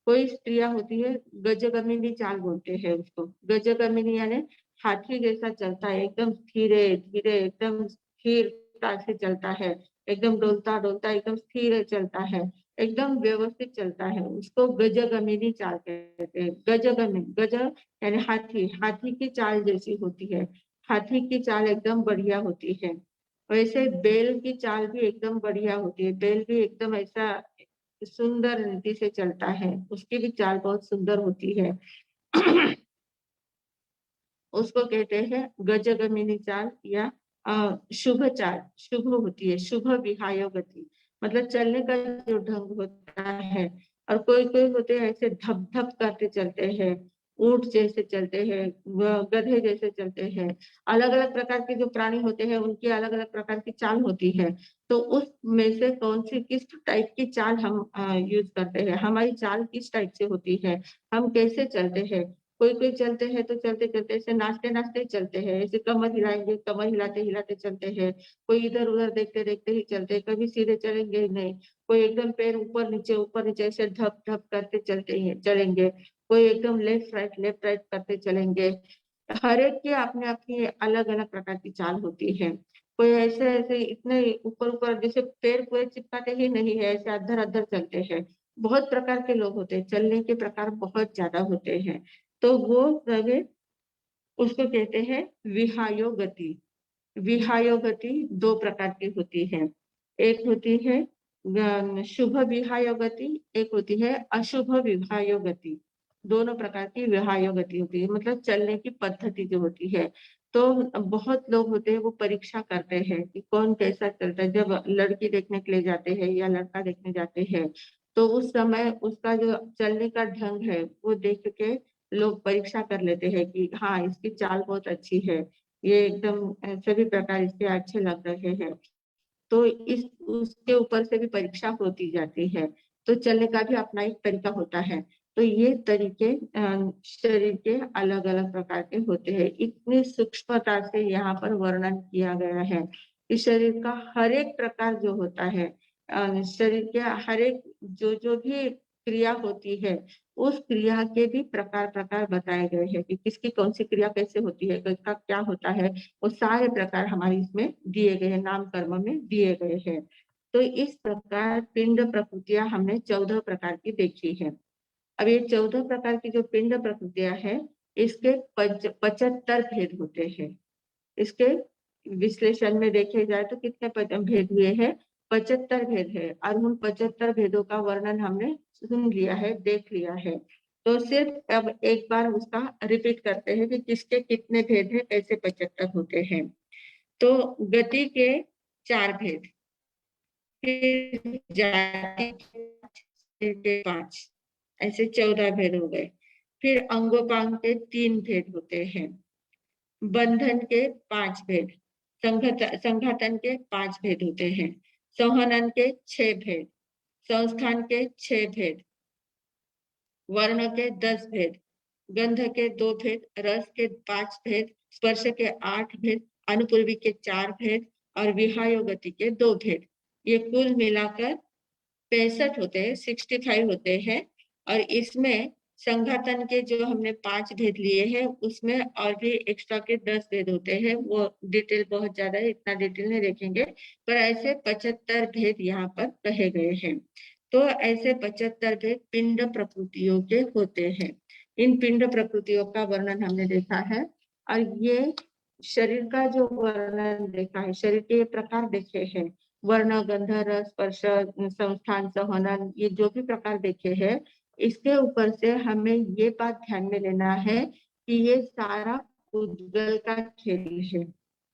[SPEAKER 2] कोई स्त्रियां होती है गजगमिनी चाल बोलते हैं उसको। गजगमिनी यानी हाथी जैसा चलता है, एकदम धीरे धीरे, एकदम स्थिरता से चलता है, एकदम डोलता डोलता एकदम स्थिर चलता है, एकदम व्यवस्थित चलता है, उसको गजगमिनी चाल कहते हैं। गजगमिनी, गज यानी हाथी, हाथी की चाल जैसी होती है, हाथी की चाल एकदम बढ़िया होती है। वैसे बैल की चाल भी एकदम बढ़िया होती है, बैल भी एकदम ऐसा सुंदर रीति से चलता है, उसकी भी चाल बहुत सुंदर होती है। उसको कहते हैं गजगमिनी चाल या शुभ चाल, शुभ होती है, शुभ विहायो गति, मतलब चलने का जो ढंग होता है। और कोई कोई होते हैं ऐसे धप धप करते चलते हैं, ऊंट जैसे चलते हैं, गधे जैसे चलते हैं। अलग अलग प्रकार के जो प्राणी होते हैं उनकी अलग अलग प्रकार की चाल होती है। तो उसमें से कौन सी किस टाइप की चाल हम यूज करते हैं, हमारी चाल किस टाइप से होती है, हम कैसे चलते हैं। कोई कोई चलते हैं तो चलते चलते ऐसे नाचते नाचते ही चलते हैं, ऐसे कमर हिलाएंगे, कमर हिलाते हिलाते चलते हैं। कोई इधर उधर देखते देखते ही चलते, कभी सीधे चलेंगे ही नहीं। कोई एकदम पैर ऊपर नीचे ऐसे ढप ढप करते चलते हैं चलेंगे। कोई एकदम लेफ्ट राइट करते चलेंगे। हर एक की अपने अपनी अलग अलग प्रकार की चाल होती है। कोई ऐसे ऐसे इतने ऊपर ऊपर जैसे पैर पूरे चिपकाते ही नहीं है, ऐसे अधर अधर चलते हैं। बहुत प्रकार के लोग होते हैं, चलने के प्रकार बहुत ज्यादा होते हैं। तो वो सभी उसको कहते हैं विहायो गति। विहायो गति दो प्रकार की होती है, एक होती है शुभ विहायो गति, एक होती है अशुभ विहायो गति। दोनों प्रकार की विहायो गति होती है, मतलब चलने की पद्धति जो होती है। तो बहुत लोग होते हैं वो परीक्षा करते हैं कि कौन कैसा चलता है। जब लड़की देखने के लिए जाते हैं या लड़का देखने जाते हैं तो उस समय उसका जो चलने का ढंग है वो देख के लोग परीक्षा कर लेते हैं कि हाँ इसकी चाल बहुत अच्छी है, ये एकदम सभी प्रकार इसके अच्छे लग रहे हैं। तो इस उसके ऊपर से भी परीक्षा होती जाती है। तो चलने का भी अपना एक तरीका होता है। तो ये तरीके शरीर के अलग अलग प्रकार के होते हैं। इतनी सूक्ष्मता से यहाँ पर वर्णन किया गया है कि शरीर का हर एक प्रकार जो होता है, शरीर के हर एक जो भी क्रिया होती है उस क्रिया के भी प्रकार प्रकार बताए गए हैं कि किसकी कौन सी क्रिया कैसे होती है, किसका क्या होता है। वो सारे प्रकार हमारे इसमें दिए गए हैं, नाम कर्म में दिए गए हैं। तो इस प्रकार पिंड प्रकृतियां हमने 14 प्रकार की देखी है। अब ये 14 प्रकार की जो पिंड प्रकृतियां हैं इसके 75 भेद होते हैं। इसके विश्लेषण में देखे जाए तो कितने भेद हुए हैं? 75 भेद है। और उन 75 भेदों का वर्णन हमने सुन लिया है, देख लिया है। तो सिर्फ अब एक बार उसका रिपीट करते हैं कि किसके कितने भेद है, कैसे 75 होते हैं। तो गति के 4 भेद, फिर जाति के 5, ऐसे 14 भेद हो गए। फिर अंगोपांग के 3 भेद होते हैं, बंधन के 5 भेद, संघातन के 5 भेद होते हैं, संहनन के 6 भेद, संस्थान के 6 भेद, वर्ण के 10 भेद, गंध के 2 भेद, रस के 5 भेद, स्पर्श के 8 भेद, अनुपूर्वी के 4 भेद और विहायो गति के 2 भेद। ये कुल मिलाकर 65 होते हैं, 65 होते हैं। और इसमें संघातन के जो हमने 5 भेद लिए हैं, उसमें और भी एक्स्ट्रा के 10 भेद होते हैं। वो डिटेल बहुत ज्यादा है, इतना डिटेल नहीं देखेंगे, पर ऐसे 75 भेद यहाँ पर कहे गए हैं। तो ऐसे 75 भेद पिंड प्रकृतियों के होते हैं। इन पिंड प्रकृतियों का वर्णन हमने देखा है। और ये शरीर का जो वर्णन देखा है, शरीर के प्रकार देखे हैं, वर्ण, गंध, रस, स्पर्श, संस्थान, संहनन, ये जो भी प्रकार देखे हैं, इसके ऊपर से हमें ये बात ध्यान में लेना है कि ये सारा पुद्गल का खेल है।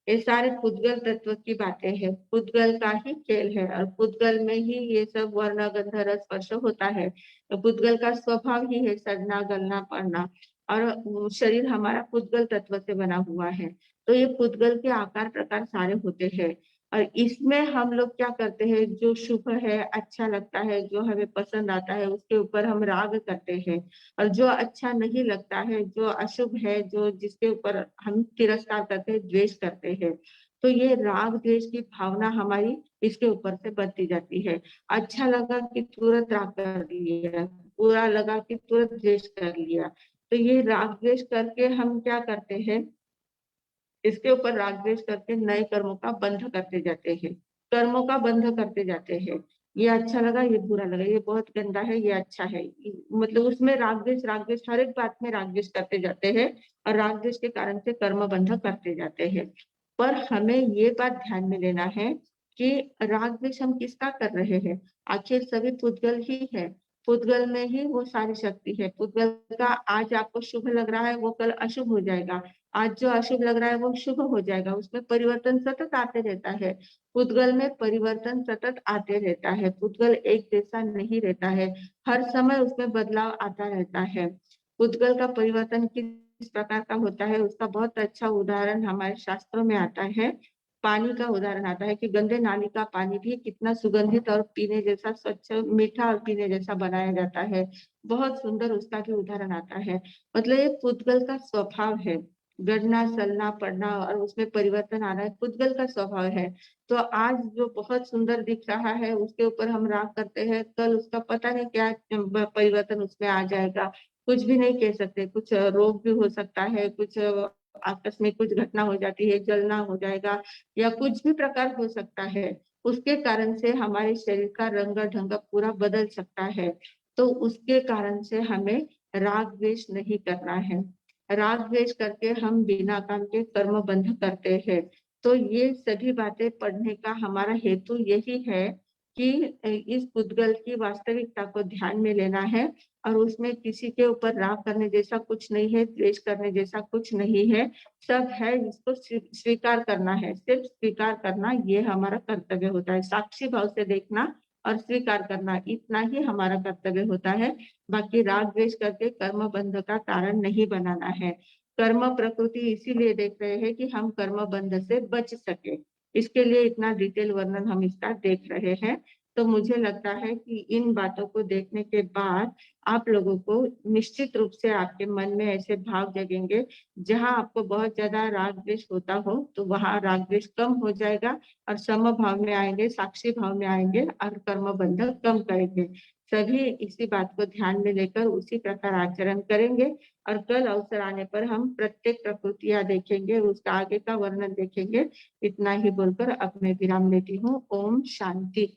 [SPEAKER 2] ये सारे पुद्गल तत्व की बातें हैं, पुद्गल का ही खेल है, और पुद्गल में ही ये सब वर्ण, गंध, रस, स्पर्श होता है। तो पुद्गल का स्वभाव ही है सड़ना, गलना, पड़ना, और शरीर हमारा पुद्गल तत्व से बना हुआ है। तो ये पुद्गल के आकार प्रकार सारे होते हैं। और इसमें हम लोग क्या करते हैं, जो शुभ है, अच्छा लगता है, जो हमें पसंद आता है, उसके ऊपर हम राग करते हैं। और जो अच्छा नहीं लगता है, जो अशुभ है, जो जिसके ऊपर हम तिरस्कार करते हैं, द्वेष करते हैं, तो ये राग द्वेष की भावना हमारी इसके ऊपर से बढ़ती जाती है। अच्छा लगा कि तुरंत राग कर लिया, बुरा लगा कि तुरंत द्वेष कर लिया। तो ये राग द्वेष करके हम क्या करते हैं, इसके ऊपर राग द्वेष करके नए कर्मों का बंध करते जाते हैं, कर्मों का बंध करते जाते हैं। ये अच्छा लगा, ये बुरा लगा, ये बहुत गंदा है, ये अच्छा है, मतलब उसमें राग द्वेष हर एक बात में राग द्वेष करते जाते हैं, और राग द्वेष के कारण से कर्म बंध करते जाते हैं। पर हमें ये बात ध्यान में लेना है कि राग द्वेष हम किसका कर रहे हैं, आखिर सभी पुद्गल ही है। पुद्गल में ही वो सारी शक्ति है। पुद्गल का आज आपको शुभ लग रहा है, वो कल अशुभ हो जाएगा, आज जो अशुभ लग रहा है वो शुभ हो जाएगा। उसमें परिवर्तन सतत आते रहता है, पुद्गल में परिवर्तन सतत आते रहता है। पुद्गल एक जैसा नहीं रहता है, हर समय उसमें बदलाव आता रहता है। पुद्गल का परिवर्तन किस प्रकार का होता है, उसका बहुत अच्छा उदाहरण हमारे शास्त्रों में आता है। पानी का उदाहरण आता है कि गंदे नाली का पानी भी कितना सुगंधित और पीने जैसा स्वच्छ, मीठा और पीने जैसा बनाया जाता है। बहुत सुंदर उसका भी उदाहरण आता है। मतलब ये पुद्गल का स्वभाव है, गड़ना, सलना, पड़ना और उसमें परिवर्तन आना है, पुद्गल का स्वभाव है। तो आज जो बहुत सुंदर दिख रहा है, उसके ऊपर हम राग करते हैं, कल उसका पता नहीं क्या परिवर्तन उसमें आ जाएगा। कुछ भी नहीं कह सकते, कुछ रोग भी हो सकता है, कुछ आकस्मिक कुछ घटना हो जाती है, जलना हो जाएगा, या कुछ भी प्रकार हो सकता है। उसके कारण से हमारे शरीर का रंग ढंग पूरा बदल सकता है। तो उसके कारण से हमें राग द्वेष नहीं करना है। राग द्वेष करके हम बिना काम के कर्म बंध करते हैं। तो ये सभी बातें पढ़ने का हमारा हेतु यही है कि इस पुद्गल की वास्तविकता को ध्यान में लेना है, और उसमें किसी के ऊपर राग करने जैसा कुछ नहीं है, द्वेष करने जैसा कुछ नहीं है, सब है, इसको स्वीकार करना है। सिर्फ स्वीकार करना ये हमारा कर्तव्य होता है, साक्षी भाव से देखना और स्वीकार करना, इतना ही हमारा कर्तव्य होता है। बाकी राग द्वेष करके कर्म बंध का कारण नहीं बनाना है। कर्म प्रकृति इसीलिए देख रहे हैं कि हम कर्म बंध से बच सके, इसके लिए इतना डिटेल वर्णन हम इसका देख रहे हैं। तो मुझे लगता है कि इन बातों को देखने के बाद आप लोगों को निश्चित रूप से आपके मन में ऐसे भाव जगेंगे, जहां आपको बहुत ज्यादा राग द्वेष होता हो तो वहां राग द्वेष कम हो जाएगा, और सम भाव में आएंगे, साक्षी भाव में आएंगे, और कर्म बंधन कम करेंगे। सभी इसी बात को ध्यान में लेकर उसी प्रकार आचरण करेंगे। और कल अवसर आने पर हम प्रत्येक प्रकृतियां देखेंगे, उसका आगे का वर्णन देखेंगे। इतना ही बोलकर अब मैं विराम लेती हूँ। ओम शांति।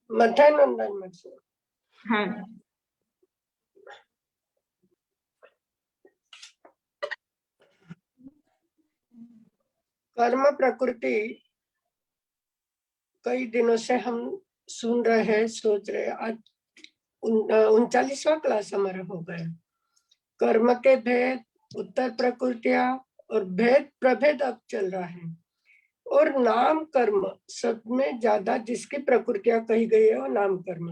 [SPEAKER 3] मठानंदन मठ
[SPEAKER 2] हाँ,
[SPEAKER 3] कर्म प्रकृति कई दिनों से हम सुन रहे हैं, सोच रहे हैं। आज 39वां क्लास हमारा हो गया। कर्म के भेद, उत्तर प्रकृतियां और भेद प्रभेद अब चल रहा है। और नाम कर्म सब में ज्यादा जिसकी प्रकृतियां कही गई है वो नाम कर्म।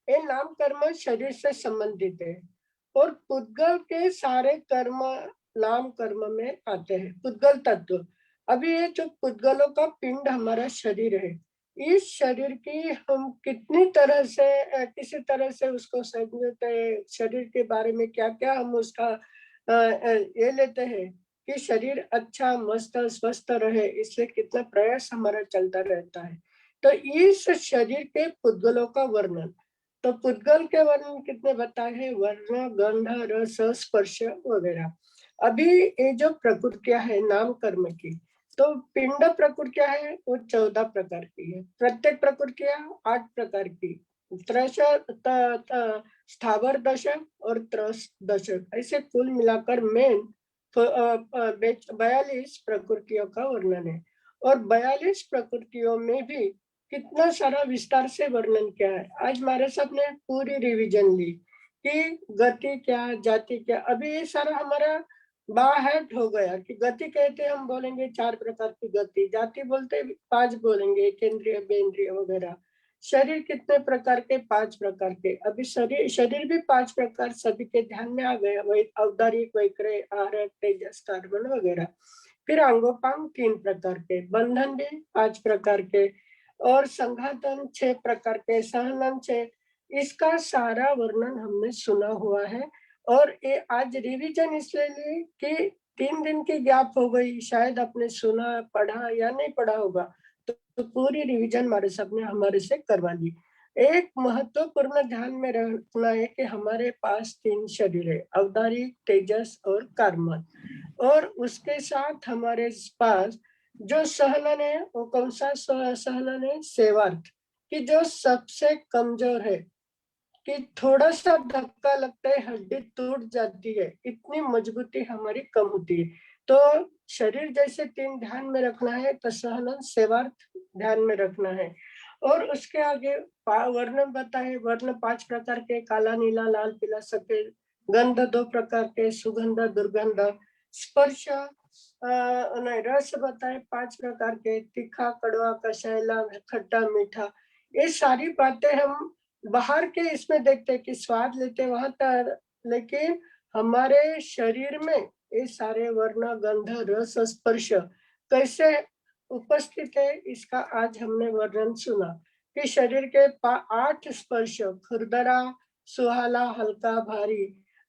[SPEAKER 3] ये नाम कर्म शरीर से संबंधित है और पुद्गल के सारे कर्म नाम कर्म में आते हैं। पुद्गल तत्व, अभी ये जो पुद्गलों का पिंड हमारा शरीर है, इस शरीर की हम कितनी तरह से किसी तरह से उसको समझते हैं, शरीर के बारे में क्या क्या हम उसका ये लेते हैं कि शरीर अच्छा मस्त स्वस्थ रहे, इसलिए कितना प्रयास हमारा चलता रहता है। तो इस शरीर के पुद्गलों का वर्णन, तो पुद्गल के वर्णन कितने बताए हैं, वर्ण गंध रस स्पर्श वगैरह। अभी ये जो प्रकृतियां है नाम कर्म की, तो पिंड प्रकृतियां है वो 14 प्रकार की है। प्रत्येक प्रकृतियां 8 प्रकार की, त्रश स्थावर दशक और त्रस दशक, ऐसे कुल मिलाकर मेन 42 प्रकृतियों का वर्णन है। और 42 प्रकृतियों में भी कितना सारा विस्तार से वर्णन किया है। आज हमारे सबने पूरी रिवीजन ली कि गति क्या, जाति क्या। अभी ये सारा हमारा बाहट हो गया कि गति कहते हम बोलेंगे 4 प्रकार की गति, जाति बोलते 5 बोलेंगे, केंद्रीय बेंद्रीय वगैरह। शरीर कितने प्रकार के, 5 प्रकार के। अभी शरीर भी 5 प्रकार सभी के ध्यान में आ गया, वही औदारिक, वैक्रय, आहार, तेजस, कार्बन वगैरह। फिर अंगोपांग 3 प्रकार के, बंधन भी 5 प्रकार के, और संघातन 6 प्रकार के, सहनन 6। इसका सारा वर्णन हमने सुना हुआ है। और ये आज रिवीजन इसलिए ली कि 3 दिन की गैप हो गई, शायद आपने सुना पढ़ा या नहीं पढ़ा होगा, तो पूरी रिवीजन हमारे सबने हमारे से करवा ली। एक महत्वपूर्ण ध्यान में रखना है कि हमारे पास 3 शरीर है, औदारिक, तेजस और कार्बन। और उसके साथ हमारे पास जो सहनन है वो कौन सा सहनन है, सेवार्थ, कि जो सबसे कमजोर है, कि थोड़ा सा धक्का लगता है हड्डी टूट जाती है, इतनी मजबूती हमारी कम होती है। तो शरीर जैसे 3 ध्यान में रखना है, तो सहनन सेवार्थ ध्यान में रखना है। और उसके आगे वर्ण बताए, वर्ण 5 प्रकार के, काला नीला लाल पीला सफेद। गंध 2 प्रकार के, सुगंध दुर्गंध। स्पर्श नहीं, रस बताए 5 प्रकार के, तीखा कड़वा कषैला खट्टा मीठा। ये सारी बातें हम बाहर के इसमें देखते कि स्वाद लेते वहां तक, लेकिन हमारे शरीर में ये सारे वर्ण गंध रस स्पर्श कैसे उपस्थित है, इसका आज हमने वर्णन सुना कि शरीर के 8 स्पर्श, खुरदरा, सुहाला, हल्का, भारी।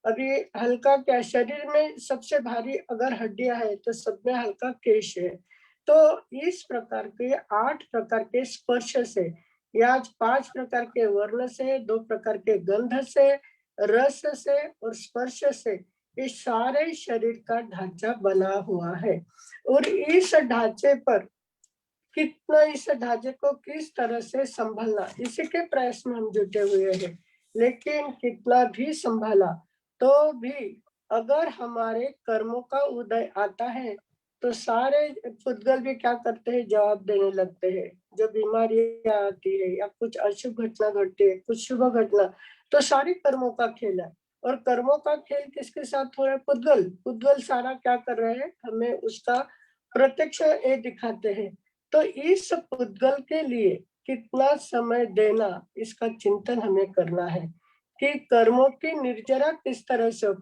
[SPEAKER 3] अभी हल्का क्या, शरीर में सबसे भारी अगर हड्डियां है तो सब में हल्का केश है। तो इस प्रकार के 8 प्रकार के स्पर्श से, या 5 प्रकार के वर्ण से, 2 प्रकार के गंध से, रस से और स्पर्श से, इस सारे शरीर का ढांचा बना हुआ है। और इस ढांचे पर कितना, इस ढांचे को किस तरह से संभालना, इसी के प्रयास में हम जुटे हुए हैं। लेकिन कितना भी संभाला तो भी अगर हमारे कर्मों का उदय आता है तो सारे पुद्गल भी क्या करते हैं, जवाब देने लगते हैं। जो बीमारियां आती है या कुछ अशुभ घटना घटती है, कुछ शुभ घटना, तो सारी कर्मों का खेल है। और कर्मों का खेल किसके साथ हो रहा है, पुद्गल। पुद्गल सारा क्या कर रहे हैं, हमें उसका प्रत्यक्ष ये दिखाते हैं। तो इस पुद्गल के लिए कितना समय देना, इसका चिंतन हमें करना है कि कर्मों की निर्जरा किस तरह से,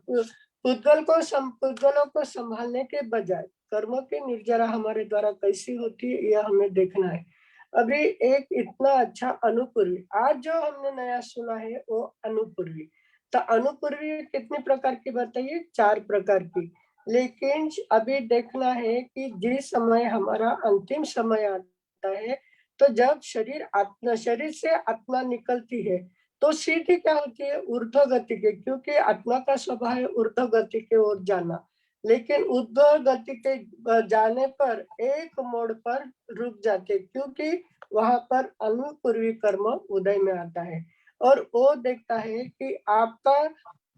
[SPEAKER 3] पुद्गलों को संभालने के बजाय कर्मों की निर्जरा हमारे द्वारा कैसी होती है, यह हमें देखना है। अभी एक इतना अच्छा अनुपूर्वी, आज जो हमने नया सुना है वो अनुपूर्वी। तो अनुपूर्वी कितने प्रकार की बताइए, 4 प्रकार की। लेकिन अभी देखना है कि जिस समय हमारा अंतिम समय आता है, तो जब शरीर से आत्मा निकलती है, तो सीधी क्या होती है, ऊर्ध्व गति के, क्योंकि आत्मा का स्वभाव है ऊर्ध्व गति के ओर जाना। लेकिन ऊर्ध्व गति के जाने पर एक मोड़ पर रुक जाते, क्योंकि वहां पर अनुपूर्वी कर्म उदय में आता है। और वो देखता है कि आपका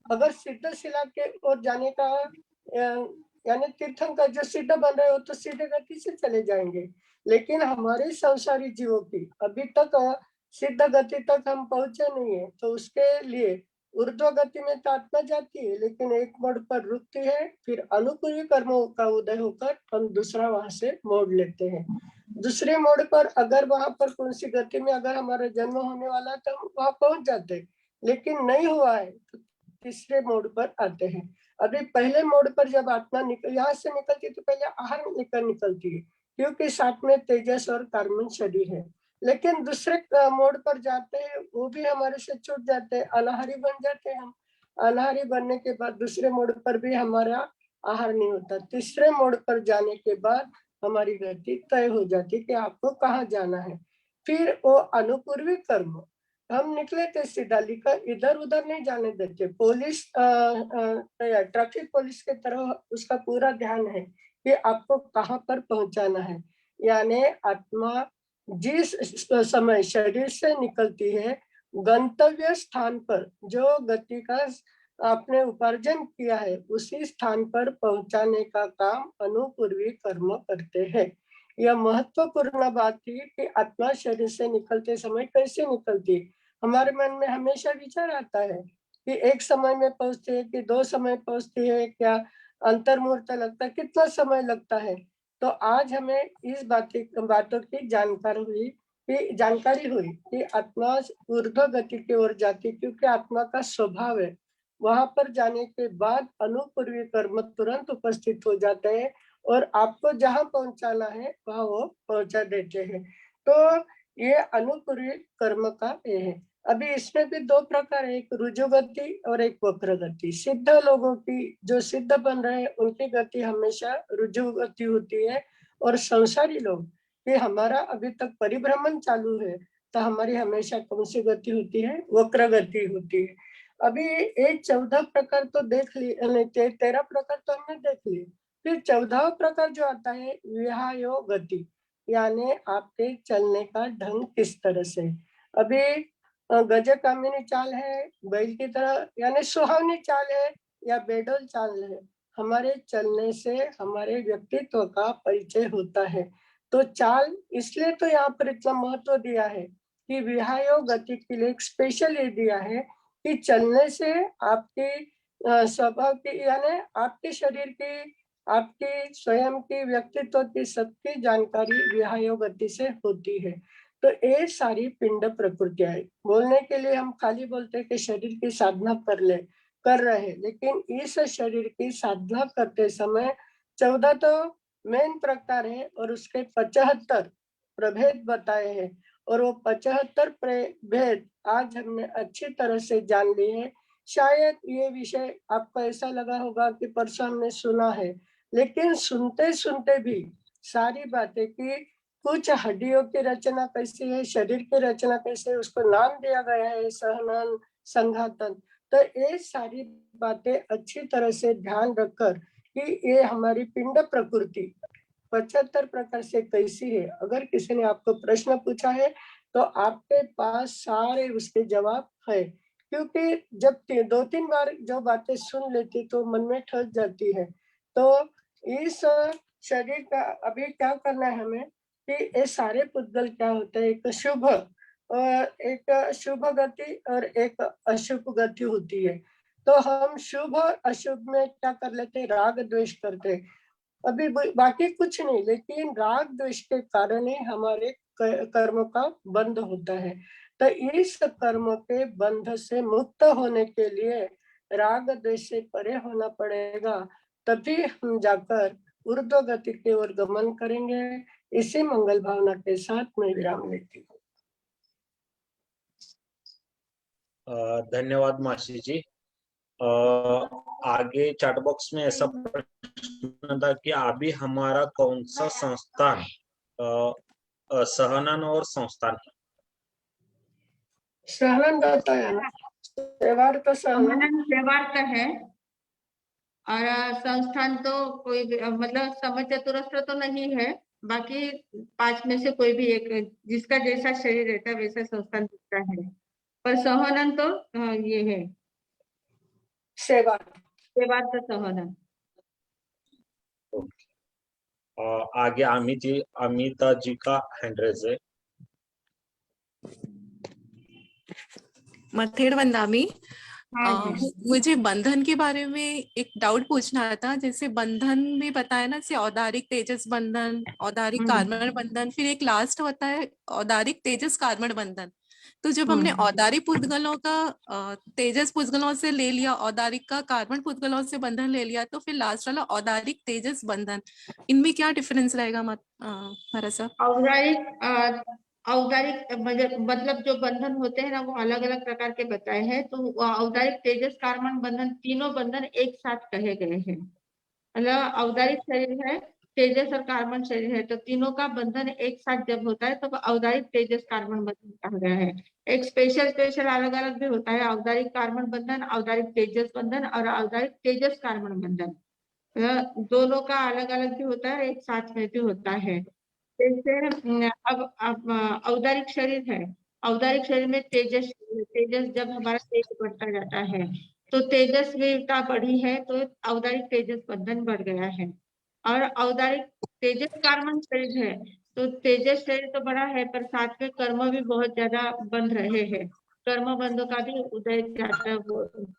[SPEAKER 3] अगर सिद्ध शिला के ओर जाने का यानी तीर्थंकर जो सिद्ध बन रहे हो तो सीधे गति से चले जाएंगे, लेकिन हमारे संसारी जीवों की अभी तक सिद्ध गति तक हम पहुंचे नहीं है, तो उसके लिए ऊर्ध्व गति में तो आत्मा जाती है, लेकिन एक मोड़ पर रुकती है, फिर अनुकूल कर्मों का उदय होकर हम दूसरा वहां से मोड़ लेते हैं। दूसरे मोड़ पर अगर वहां पर कौन सी गति में अगर हमारा जन्म होने वाला है तो हम वहां पहुंच जाते हैं, लेकिन नहीं हुआ है तो तीसरे मोड़ पर आते हैं। अभी पहले मोड़ पर जब आत्मा यहाँ से निकलती है तो पहले आहार लेकर निकलती है, क्योंकि साथ में तेजस और कार्बन शरीर है। लेकिन दूसरे मोड़ पर जाते हैं, वो भी हमारे से छूट जाते हैं, अनाहारी बन जाते हैं हम। अनाहारी बनने के बाद दूसरे मोड़ पर भी हमारा आहार नहीं होता। तीसरे मोड़ पर जाने के बाद हमारी गति तय हो जाती है कि आपको कहाँ जाना है। फिर वो अनुपूर्वी कर्म हम निकले थे सीधा, लिखा इधर उधर नहीं जाने देते। पुलिस ट्रैफिक पुलिस की तरह उसका पूरा ध्यान है कि आपको कहाँ पर पहुंचाना है। यानी आत्मा जिस समय शरीर से निकलती है, गंतव्य स्थान पर जो गति का आपने उपार्जन किया है उसी स्थान पर पहुंचाने का काम अनुपूर्वी कर्म करते हैं। यह महत्वपूर्ण बात थी कि आत्मा शरीर से निकलते समय कैसे निकलती है। हमारे मन में हमेशा विचार आता है कि एक समय में पहुंचती है कि 2 समय पहुंचती है, क्या अंतर्मुहूर्त लगता है, कितना समय लगता है। तो आज हमें इस बातों की जानकारी हुई कि आत्मा ऊर्ध्व गति की ओर जाती, क्योंकि आत्मा का स्वभाव है। वहां पर जाने के बाद अनुपूर्वी कर्म तुरंत उपस्थित हो जाते हैं और आपको जहां पहुंचाना है वहां वो पहुंचा देते हैं। तो ये अनुपूर्वी कर्म का ये है। अभी इसमें भी 2 प्रकार है, एक रुजु गति और एक वक्र गति। सिद्ध लोगों की जो सिद्ध बन रहे हैं उनकी गति हमेशा रुजु गति होती है, और संसारी लोग कि हमारा अभी तक परिभ्रमण चालू है तो हमारी हमेशा कौन सी गति होती है, वक्र गति होती है। अभी ये 14 प्रकार तो देख लिए, 13 प्रकार तो हमने देख लिए। फिर 14वां प्रकार जो आता है विहायो गति, यानी आपके चलने का ढंग किस तरह से। अभी गजब कामिनी चाल है, बैल की तरह, यानी सुहावनी चाल है या बेडोल चाल है। हमारे चलने से हमारे व्यक्तित्व का परिचय होता है। तो चाल इसलिए तो यहाँ पर इतना महत्व दिया है कि विहायो गति के लिए एक स्पेशल ये दिया है कि चलने से आपके स्वभाव की, यानी आपके शरीर की, आपके स्वयं की, व्यक्तित्व की सबकी जानकारी विहायो गति से होती है। तो ये सारी पिंड प्रकृतियां है। बोलने के लिए हम खाली बोलते हैं कि शरीर की साधना कर रहे हैं, लेकिन इस शरीर की साधना करते समय 14 तो मेन प्रकार है और उसके 75 प्रभेद बताए हैं। और वो 75 प्रभेद आज हमने अच्छी तरह से जान लिए हैं। शायद ये विषय आपको ऐसा लगा होगा कि परसों हमने सुना है, लेकिन सुनते सुनते भी सारी बातें की कुछ हड्डियों की रचना कैसी है, शरीर की रचना कैसे है, उसको नाम दिया गया है सहनन, संघातन। तो ये सारी बातें अच्छी तरह से ध्यान रखकर कि ये हमारी पिंड प्रकृति 75 प्रकार से कैसी है। अगर किसी ने आपको प्रश्न पूछा है तो आपके पास सारे उसके जवाब है, क्योंकि जब 2-3 बार जो बातें सुन लेती तो मन में ठस जाती है। तो इस शरीर का अभी क्या करना है हमें कि ये सारे पुद्गल क्या होते हैं, एक शुभ गति और एक अशुभ गति होती है। तो हम शुभ अशुभ में क्या कर लेते हैं, राग द्वेष करते हैं। अभी बाकी कुछ नहीं, लेकिन राग द्वेष के कारण ही हमारे कर्म का बंध होता है। तो इस कर्म के बंध से मुक्त होने के लिए राग द्वेष से परे होना पड़ेगा, तभी हम जाकर ऊर्ध्व गति की ओर गमन करेंगे। इसी मंगल भावना के साथ मैं विराम लेती हूँ।
[SPEAKER 4] धन्यवाद मासी जी। आगे चैट बॉक्स में ऐसा प्रश्न था कि अभी हमारा कौन सा संस्थान सहनन और संस्थान है?
[SPEAKER 3] सहनन गाता है ना, सेवार्थ सहनन
[SPEAKER 2] सेवार्थ है, और संस्थान तो कोई मतलब समय चतुरस्र तो नहीं है। बाकी 5 में से कोई भी एक, जिसका जैसा शरीर रहता है वैसा संस्थान दिखता है, पर सहनन तो ये है
[SPEAKER 3] सेवार्थ
[SPEAKER 2] सेवार्थ सहनन।
[SPEAKER 4] आगे अमिता जी का हैंड रेज है।
[SPEAKER 5] मथेड़ वंदामी,
[SPEAKER 2] हाँ जी।
[SPEAKER 5] मुझे बंधन के बारे में एक डाउट पूछना था। जैसे बंधन में बताया ना, जैसे औदारिक तेजस बंधन, औदारिक कार्बन बंधन, फिर एक लास्ट होता है औदारिक तेजस कार्बन बंधन। तो जब हमने औदारिक पुद्गलों का तेजस पुद्गलों से ले लिया, औदारिक का कार्बन पुद्गलों से बंधन ले लिया, तो फिर लास्ट वाला औदारिक तेजस बंधन, इनमें क्या डिफरेंस रहेगा महाराज साहब?
[SPEAKER 2] औदारिक मतलब जो बंधन होते हैं ना, वो अलग अलग प्रकार के बताए हैं। तो औदारिक तेजस कार्बन बंधन, तीनों बंधन एक साथ कहे गए हैं। मतलब औदारिक शरीर है, तेजस और कार्बन शरीर है, तो तीनों का बंधन एक साथ जब होता है तो औदारिक तेजस कार्बन बंधन कहा गया है। एक स्पेशल अलग अलग भी होता है, औदारिक कार्बन बंधन, औदारिक तेजस बंधन और औदारिक तेजस कार्बन बंधन। दोनों का अलग अलग भी होता है, एक साथ में भी होता है। जैसे अब औदारिक शरीर है, औदारिक शरीर में तेजस जब हमारा तेज बढ़ता जाता है तो तेजस्वीता बढ़ी है, तो औदारिक तेजस बंधन बढ़ गया है। और औदारिक तेजस कार्बन शरीर है, तो तेजस शरीर तो बड़ा है पर साथ में कर्म भी बहुत ज्यादा बंध रहे हैं। कर्म बंधों का भी उदय ज्यादा,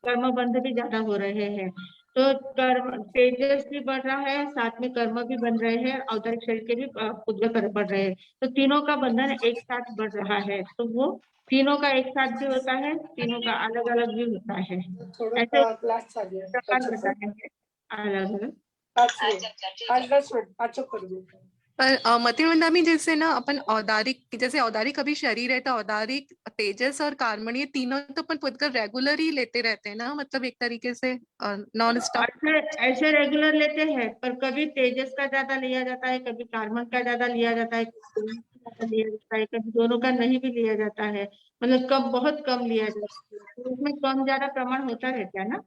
[SPEAKER 2] कर्म बंध भी ज्यादा हो रहे हैं। तो कर्म तेजस भी बढ़ रहा है, साथ में कर्म भी बन रहे हैं, औदारिक शरीर के भी उद्गम बढ़ रहे हैं। तो तीनों का बंधन एक साथ बढ़ रहा है, तो वो तीनों का एक साथ भी होता है, तीनों का अलग अलग भी होता है। ऐसे
[SPEAKER 3] थोड़ा क्लास चालू है
[SPEAKER 2] प्रकार बताए हैं अलग अलग।
[SPEAKER 3] 5 मिनट 5 कर दो।
[SPEAKER 5] पर मतिवंदामी, जैसे ना अपन औदारिक, जैसे औदारिक अभी शरीर है, तो औदारिक तेजस और कार्बन, ये तीनों तो अपन पुद्गल रेगुलर ही लेते रहते हैं ना, मतलब एक तरीके से नॉन स्टॉप।
[SPEAKER 2] ऐसे ऐसे रेगुलर लेते हैं, पर कभी तेजस का ज्यादा लिया जाता है, कभी कार्बन का ज्यादा लिया जाता है, कभी ज्यादा लिया जाता है, कभी दोनों का नहीं भी लिया जाता है। मतलब कम, बहुत कम लिया जाता है, तो उसमें कम ज्यादा प्रमाण होता रहता है ना,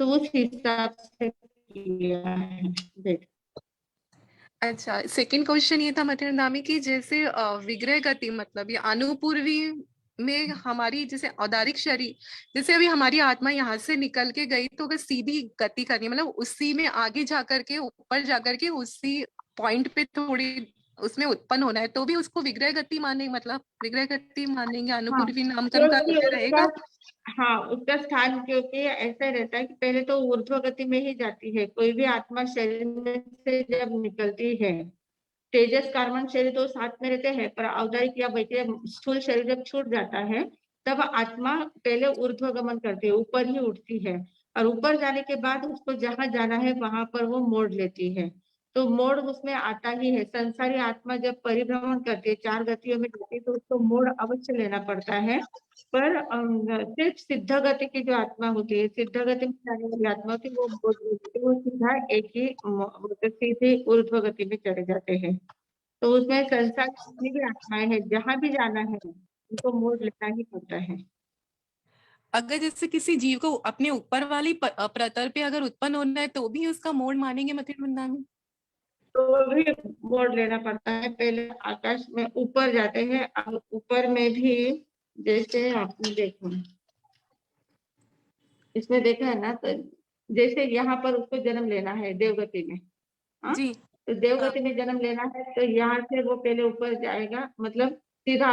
[SPEAKER 2] तो उस हिसाब से किया है। देख,
[SPEAKER 5] अच्छा, सेकंड क्वेश्चन ये था मतिवंदामी की, जैसे विग्रह गति, मतलब ये अनुपूर्वी में हमारी जैसे औदारिक शरीर, जैसे अभी हमारी आत्मा यहाँ से निकल के गई, तो अगर सीधी गति करनी है, मतलब उसी में आगे जाकर के, ऊपर जाकर के उसी पॉइंट पे थोड़ी उसमें उत्पन्न होना है, तो भी उसको विग्रह गति मानेंगे, मतलब विग्रह गति मानेंगे,
[SPEAKER 2] हाँ,
[SPEAKER 5] अनुपूर्वी नामकरण का
[SPEAKER 2] क्योंकि
[SPEAKER 5] रहेगा?
[SPEAKER 2] हाँ, उसका स्थान क्योंकि ऐसा रहता है कि पहले तो ऊर्ध्व गति में ही जाती है। कोई भी आत्मा शरीर में से जब निकलती है, तेजस कार्बन शरीर तो साथ में रहते हैं, पर औदारिक या वैसे स्थूल शरीर जब छूट जाता है, तब आत्मा पहले ऊर्ध्व गमन करती है, ऊपर ही उठती है। और ऊपर जाने के बाद उसको जहां जाना है वहां पर वो मोड़ लेती है। तो मोड़ उसमें आता ही है। संसारी आत्मा जब परिभ्रमण करती है, 4 गतियों में जाती है, तो उसको मोड़ अवश्य लेना पड़ता है। पर सिर्फ सिद्ध गति की जो आत्मा होती है, सिद्ध गति में जाने वाली आत्मा होती है, वो सीधा एक ही मतलब सीधे ऊर्ध्व गति में चले जाते हैं। तो उसमें संसार जितनी भी आत्माएं हैं, जहां भी जाना है उनको मोड़ लेना ही पड़ता है।
[SPEAKER 5] अगर जैसे किसी जीव को अपने ऊपर वाली प्रतल पे अगर उत्पन्न होना है, तो भी उसका मोड़ मानेंगे मतिवंदामी?
[SPEAKER 2] तो भी मोड़ लेना पड़ता है। पहले आकाश में ऊपर जाते हैं, और ऊपर में भी जैसे आपने देखो, इसमें देखा है ना, तो जैसे यहाँ पर उसको जन्म लेना है देवगति में, हाँ,
[SPEAKER 5] जी।
[SPEAKER 2] तो देवगति में जन्म लेना है, तो यहाँ से वो पहले ऊपर जाएगा। मतलब सीधा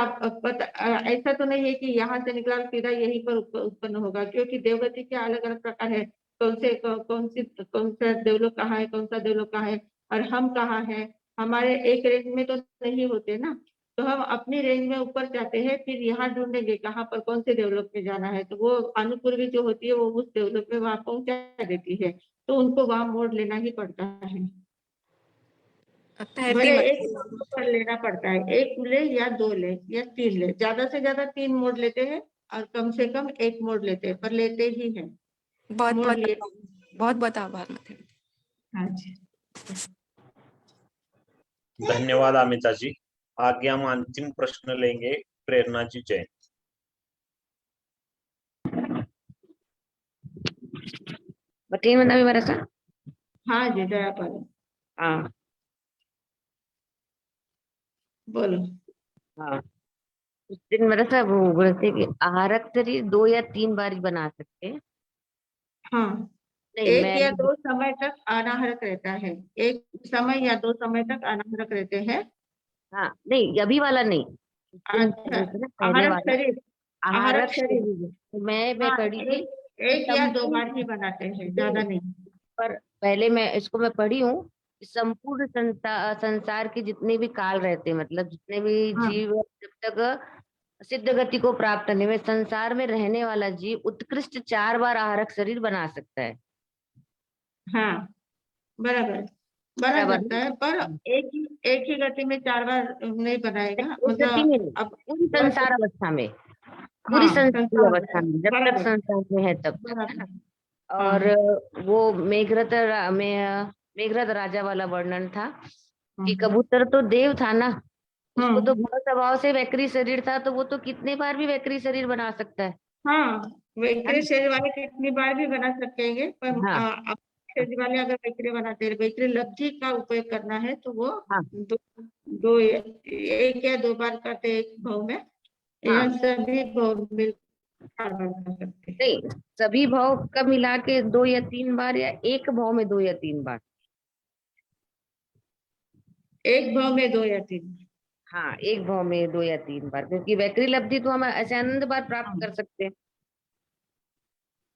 [SPEAKER 2] ऐसा तो नहीं है कि यहाँ से निकला और सीधा यहीं पर उत्पन्न होगा, क्योंकि देवगति के अलग अलग प्रकार है। कौन सा देवलोक कहाँ है, कौन सा देवलोक कहाँ है, और हम कहाँ है। हमारे एक रेंज में तो नहीं होते ना, तो हम अपनी रेंज में ऊपर जाते हैं, फिर यहाँ ढूंढेंगे कहाँ पर कौन से डेवलप में जाना है, तो वो अनुपूर्वी जो होती है वो उस डेवलप में वहां पहुंचा देती है। तो उनको वहां मोड़ लेना ही पड़ता है।
[SPEAKER 5] तैरती
[SPEAKER 2] भले एक
[SPEAKER 5] मछली।
[SPEAKER 2] मोड़ पर लेना पड़ता है, एक ले या 2 ले या 3 ले, ज्यादा से ज्यादा 3 मोड़ लेते हैं, और कम से कम 1 मोड़ लेते हैं, पर लेते ही हैं।
[SPEAKER 5] बहुत
[SPEAKER 2] मोड़
[SPEAKER 5] बहुत
[SPEAKER 2] लिए।
[SPEAKER 5] बहुत बहुत आभार मतिवंदामी।
[SPEAKER 2] हाँ जी।
[SPEAKER 4] धन्यवाद अमिता जी। आगे हम अंतिम प्रश्न लेंगे प्रेरणा जी जैन।
[SPEAKER 1] मतिवंदामी महाराज साहब।
[SPEAKER 2] हाँ जी, दया पालो,
[SPEAKER 1] हाँ
[SPEAKER 2] बोलो।
[SPEAKER 1] हाँ। उस दिन महाराज साहब वो बोलते कि आहारक शरीर 2 या 3 बार ही बना सकते हैं।
[SPEAKER 2] हाँ,
[SPEAKER 6] नहीं,
[SPEAKER 2] एक
[SPEAKER 6] मैं
[SPEAKER 2] या दो समय तक अनाहरक रहता है, एक समय या दो समय तक अनाहरक रहते हैं।
[SPEAKER 6] हाँ नहीं, अभी वाला नहीं, तुम कह
[SPEAKER 2] अच्छा,
[SPEAKER 6] रहे थे ना पहले
[SPEAKER 2] आहारक
[SPEAKER 6] वाला।
[SPEAKER 2] शरीर, आहारक
[SPEAKER 6] आहारक
[SPEAKER 2] शरीर,
[SPEAKER 6] शरीर, तो मैं
[SPEAKER 2] हाँ,
[SPEAKER 6] पढ़ी थी
[SPEAKER 2] एक या दो बार ही
[SPEAKER 6] संपूर्ण,
[SPEAKER 2] बनाते हैं, ज्यादा नहीं।
[SPEAKER 6] पर पहले मैं इसको मैं पढ़ी हूँ कि संपूर्ण संसार के जितने भी काल रहते हैं, मतलब जितने भी
[SPEAKER 2] हाँ
[SPEAKER 6] जीव जब तक सिद्ध गति को प्राप्त नहीं हुए, संसार में रहने वाला जीव उत्कृष्ट 4 बार आहारक शरीर बना सकता है।
[SPEAKER 2] हाँ, बराबर, बना
[SPEAKER 6] बराबर
[SPEAKER 2] सकता
[SPEAKER 6] ना?
[SPEAKER 2] है, पर एक ही गति में 4 बार नहीं बनाएगा,
[SPEAKER 6] नहीं, एक गति
[SPEAKER 2] मतलब
[SPEAKER 6] में नहीं,
[SPEAKER 2] अब
[SPEAKER 6] पूरी संसार अवस्था में, पूरी
[SPEAKER 2] हाँ,
[SPEAKER 6] संसार
[SPEAKER 2] संसार
[SPEAKER 6] अवस्था
[SPEAKER 2] में,
[SPEAKER 6] में, जब तक
[SPEAKER 2] बराबर
[SPEAKER 6] संसार में है तब तक, है ना।
[SPEAKER 2] बराबर,
[SPEAKER 6] और
[SPEAKER 2] हाँ
[SPEAKER 6] वो मेघरथ राजा वाला वर्णन था कि
[SPEAKER 2] हाँ
[SPEAKER 6] कबूतर तो देव था ना, उसको तो
[SPEAKER 2] हाँ
[SPEAKER 6] भव स्वभाव से वैकरी शरीर था, तो वो तो कितने बार भी वैकरी शरीर बना सकता
[SPEAKER 2] हाँ,
[SPEAKER 6] है
[SPEAKER 2] वैक्रे
[SPEAKER 6] ना।
[SPEAKER 2] शरीर वाले कितनी बार भी बना सकेंगे, पर
[SPEAKER 6] हाँ
[SPEAKER 2] अब शरीर वाले अगर वैक्रे बनाते हैं, वैक्रे लब्धि का उपयोग करना है, तो वो
[SPEAKER 6] हाँ
[SPEAKER 2] दो दो एक या दो बार करते एक भाव में,
[SPEAKER 6] हाँ,
[SPEAKER 2] या सभी भाव में 4 बार कर सकते हैं।
[SPEAKER 6] नहीं, सभी भाव का मिला के 2 या 3 बार, या एक भाव में 2 या 3 बार।
[SPEAKER 2] एक भाव में 2 या 3 बार।
[SPEAKER 6] हाँ, एक भाव में 2 या 3 बार, क्योंकि वैकरी लब्धि तो हम ऐसे अनंत बार प्राप्त
[SPEAKER 2] हाँ
[SPEAKER 6] कर सकते हैं,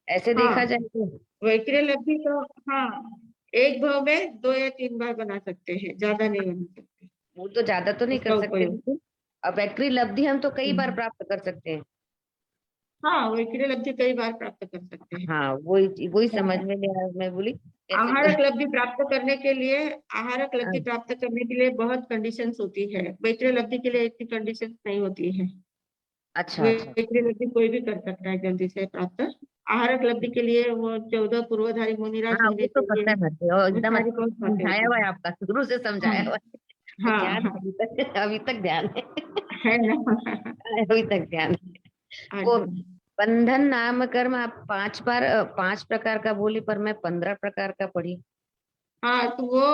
[SPEAKER 6] ऐसे देखा
[SPEAKER 2] हाँ,
[SPEAKER 6] जाए तो।
[SPEAKER 2] वैक्रे लब्धि तो हाँ, एक भाव में 2 या 3 बार बना सकते हैं, ज्यादा नहीं बना सकते
[SPEAKER 6] वो तो ज्यादा तो नहीं कर
[SPEAKER 2] उसका
[SPEAKER 6] सकते,
[SPEAKER 2] उपयोग।
[SPEAKER 6] लेकिन अब वैकरी लब्धि हम तो कई बार
[SPEAKER 2] हम्म।
[SPEAKER 6] प्राप्त कर सकते हैं।
[SPEAKER 2] हाँ, वैक्रे लब्धि कई बार प्राप्त कर सकते हैं।
[SPEAKER 6] हाँ, वही वही समझ
[SPEAKER 2] हाँ।
[SPEAKER 6] में नहीं आया, मैं बोली कैसे
[SPEAKER 2] आहारक लब्धि प्राप्त करने के लिए, आहारक लब्धि
[SPEAKER 6] हाँ,
[SPEAKER 2] प्राप्त करने के लिए बहुत कंडीशंस होती है, वैक्रे लब्धि के लिए इतनी कंडीशंस नहीं होती है।
[SPEAKER 6] अच्छा अच्छा।
[SPEAKER 2] वैक्रे लब्धि कोई भी कर सकता है जल्दी से प्राप्त। आहारक लब्धि के लिए वो 14 पूर्वधारी मुनिराज
[SPEAKER 6] हाँ, वो
[SPEAKER 2] होने
[SPEAKER 6] तो
[SPEAKER 2] चाहिए,
[SPEAKER 6] पता है मुझे, और
[SPEAKER 2] वो
[SPEAKER 6] एकदम
[SPEAKER 2] सारी
[SPEAKER 6] अच्छे
[SPEAKER 2] बहुत
[SPEAKER 6] से
[SPEAKER 2] बातें
[SPEAKER 6] समझाया
[SPEAKER 2] होती
[SPEAKER 6] हुआ है
[SPEAKER 2] है।
[SPEAKER 6] आपका, शुरू से समझाया
[SPEAKER 2] हाँ
[SPEAKER 6] हुआ है, तो
[SPEAKER 2] हाँ
[SPEAKER 6] ध्यान है,
[SPEAKER 2] हाँ,
[SPEAKER 6] अभी तक ध्यान है।
[SPEAKER 2] है ना।
[SPEAKER 6] अभी तक ध्यान है। वो
[SPEAKER 2] अच्छा,
[SPEAKER 6] बंधन नाम कर्म आप 5 बार 5 प्रकार का बोली, पर मैं 15 प्रकार का पढ़ी।
[SPEAKER 2] हाँ, तो वो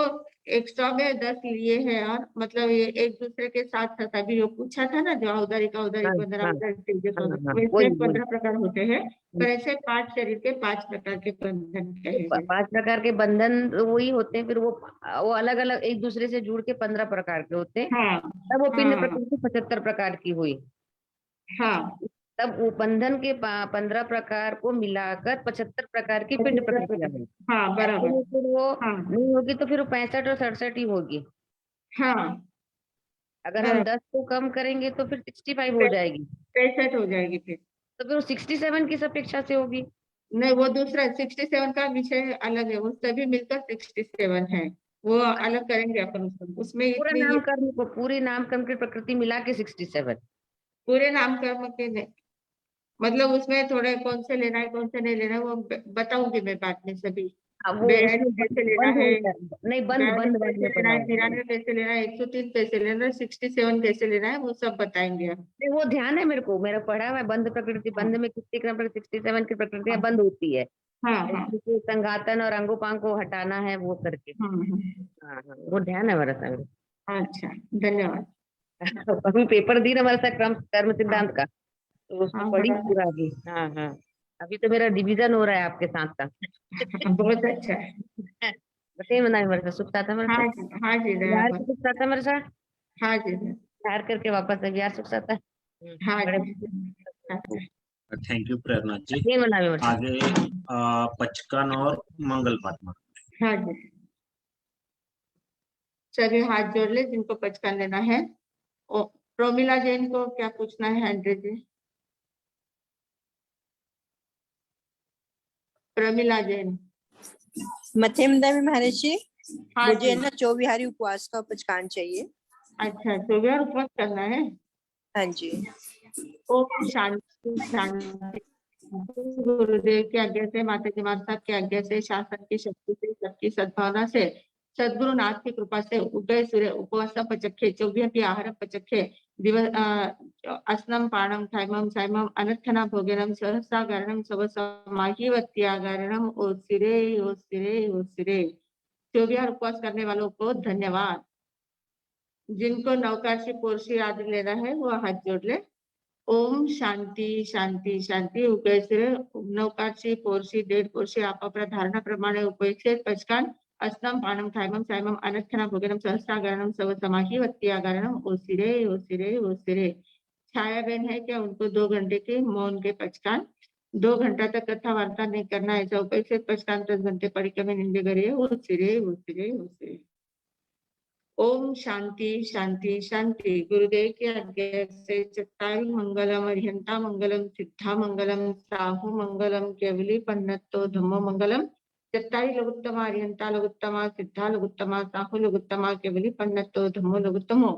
[SPEAKER 2] 100 में 10 लिए हैं, और मतलब ये एक दूसरे के साथ साथ, अभी जो पूछा था ना, जो औदारिक
[SPEAKER 6] हाँ
[SPEAKER 2] औदारिक 15
[SPEAKER 6] हाँ
[SPEAKER 2] औदारिक तेजस
[SPEAKER 6] हाँ
[SPEAKER 2] औदारिक,
[SPEAKER 6] हाँ,
[SPEAKER 2] वैसे
[SPEAKER 6] वही वही।
[SPEAKER 2] 15 प्रकार होते हैं, पर ऐसे 5 शरीर के 5 प्रकार के बंधन कहे गए।
[SPEAKER 6] 5 प्रकार के बंधन वही होते हैं, फिर वो अलग अलग एक दूसरे से जुड़ के 15 प्रकार के होते हैं,
[SPEAKER 2] हाँ
[SPEAKER 6] तब वो पिंड
[SPEAKER 2] हाँ
[SPEAKER 6] प्रकृति 75 प्रकार की हुई।
[SPEAKER 2] हाँ,
[SPEAKER 6] तब वो बंधन के 15 प्रकार को मिलाकर 75 प्रकार की पिंड
[SPEAKER 2] 75
[SPEAKER 6] प्रकृतियां
[SPEAKER 2] प्रकार,
[SPEAKER 6] हुई।
[SPEAKER 2] हाँ
[SPEAKER 6] ऐसे
[SPEAKER 2] बराबर,
[SPEAKER 6] में फिर वो
[SPEAKER 2] हाँ
[SPEAKER 6] नहीं होगी, तो फिर वो 65 और 67 ही होगी।
[SPEAKER 2] हाँ
[SPEAKER 6] अगर हम
[SPEAKER 2] बराबर,
[SPEAKER 6] 10 को कम करेंगे तो फिर 65 हो जाएगी,
[SPEAKER 2] 63 हो जाएगी फिर।
[SPEAKER 6] तो फिर वो 67 किस अपेक्षा से होगी।
[SPEAKER 2] नहीं, वो दूसरा 67 का विषय अलग है, वो सभी मिलकर 67 है, वो अलग करेंगे अपन उसको, उसमें
[SPEAKER 6] पूरा
[SPEAKER 2] इतनी
[SPEAKER 6] नामकरण को, पूरे नामकरण की प्रकृति मिला के 67।
[SPEAKER 2] पूरे नाम कर्म के नहीं, मतलब उसमें थोड़े कौन से लेना है कौन से नहीं लेना है, वो बताऊंगी मैं बाद में सभी।
[SPEAKER 6] अब वो
[SPEAKER 2] 42
[SPEAKER 6] उसमें
[SPEAKER 2] कैसे लेना
[SPEAKER 6] बंद
[SPEAKER 2] है,
[SPEAKER 6] नहीं कर, नहीं, बंद
[SPEAKER 2] 42
[SPEAKER 6] बंद बंद
[SPEAKER 2] कैसे
[SPEAKER 6] में
[SPEAKER 2] लेना है,
[SPEAKER 6] पढ़ाऊंगी।
[SPEAKER 2] 93 कैसे लेना है, 103 कैसे लेना है, 67 कैसे लेना है, वो सब बताएंगे हम।
[SPEAKER 6] नहीं, वो ध्यान है मेरे को, मेरा पढ़ा हुआ है बंद प्रकृति,
[SPEAKER 2] हाँ
[SPEAKER 6] बंद में कितने क्रम पर 67 की प्रकृतियां
[SPEAKER 2] हाँ
[SPEAKER 6] बंद होती है,
[SPEAKER 2] हाँ हाँ
[SPEAKER 6] जैसे संघातन और अंगोपांग को हटाना है वो करके।
[SPEAKER 2] हाँ हाँ।
[SPEAKER 6] हाँ हाँ, वो ध्यान है मेरा सामने।
[SPEAKER 2] अच्छा, धन्यवाद।
[SPEAKER 6] अभी पेपर दी ना हमारे साथ क्रम कर्म
[SPEAKER 2] हाँ
[SPEAKER 6] सिद्धांत का, तो उसमें
[SPEAKER 2] हाँ,
[SPEAKER 6] पढ़ी
[SPEAKER 2] बराबर।
[SPEAKER 6] पूरा अभी। हाँ हाँ, अभी तो मेरा डिवीजन हो रहा है आपके साथ का।
[SPEAKER 2] बहुत अच्छा है।
[SPEAKER 6] बताइए, मना मेरे साथ सुखता था मेरे
[SPEAKER 2] हाँ
[SPEAKER 6] साथ,
[SPEAKER 2] जी, हाँ जी,
[SPEAKER 6] बिहार
[SPEAKER 2] बराबर।
[SPEAKER 6] से सुखता था मेरे साथ,
[SPEAKER 2] हाँ जी,
[SPEAKER 6] बिहार करके वापस से बिहार सुखता था।
[SPEAKER 2] हाँ
[SPEAKER 6] बड़े
[SPEAKER 2] जी, अच्छा,
[SPEAKER 4] थैंक यू प्रेरणा जी।
[SPEAKER 6] ये मना मेरे साथ।
[SPEAKER 4] आगे पचकन और मंगल पाठमा।
[SPEAKER 2] हाँ जी, सभी हाथ जोड़ ले जिनको पचकान लेना है। ओ, प्रोमिला जैन को क्या पूछना है, एंड्रे जी? प्रमिला जैन।
[SPEAKER 7] मध्यमदा में महर्षि,
[SPEAKER 2] हाँ
[SPEAKER 7] मुझे
[SPEAKER 2] जी,
[SPEAKER 7] ना चौविहारी उपवास का पचकान चाहिए।
[SPEAKER 2] अच्छा, 24 उपवास करना है।
[SPEAKER 7] हाँ जी।
[SPEAKER 2] ओम शांति शांति। गुरुदेव की आज्ञा से, माता जी माता साहब की आज्ञा से, शासन की शक्ति से, सबकी सद्भावना से, सदगुरु नाथ की कृपा से, उदय सूर्य उपवास पचखे 24 आहार पचखे दिवस अस्नम पाणम थाइमम साइमम अनर्थना भोजनम सहसा गारणम सबसमाहिवत्या गारणम ओसिरे ओसिरे ओसिरे। 24 उपवास करने वालों को धन्यवाद। जिनको नवकाशी पोर्शी आदि लेना है वो हाथ जोड़ ले। ओम शांती शांती शांती. उपेक्षित 9 पोरशी 1.5 पोरशी आपापल्या धारणाप्रमाणे उपेक्षित पचकान अस्नम पानम थायमम सायमम अनर्थना भोगनम सहस्रागरणम सव समाही वत्यागरणम ओसिरे ओसिरे ओसिरे. छाया बहन है क्या, उनको 2 घंटे के मौन के पचकान, 2 घंटा तक कथा वार्ता नहीं करना, ऐसा उपेक्षित पचकान 10 घंटे परिक्र में निंदे करिए. ओसिरे ओसिरे ओसिरे. ओम शांति शांति शांति. गुरुदेव की आज्ञा से चत्तारी मंगलम अरिहंता मंगलम सिद्धा मंगलम साहु मंगलम केवली पन्नतो धम्मो मंगलम. चत्तारी लघुत्तमा अरिहंता लघुत्तमा सिद्धा लघुत्तमा साहु लघुत्तमा केवली पन्नतो धम्मो लघुत्तमो.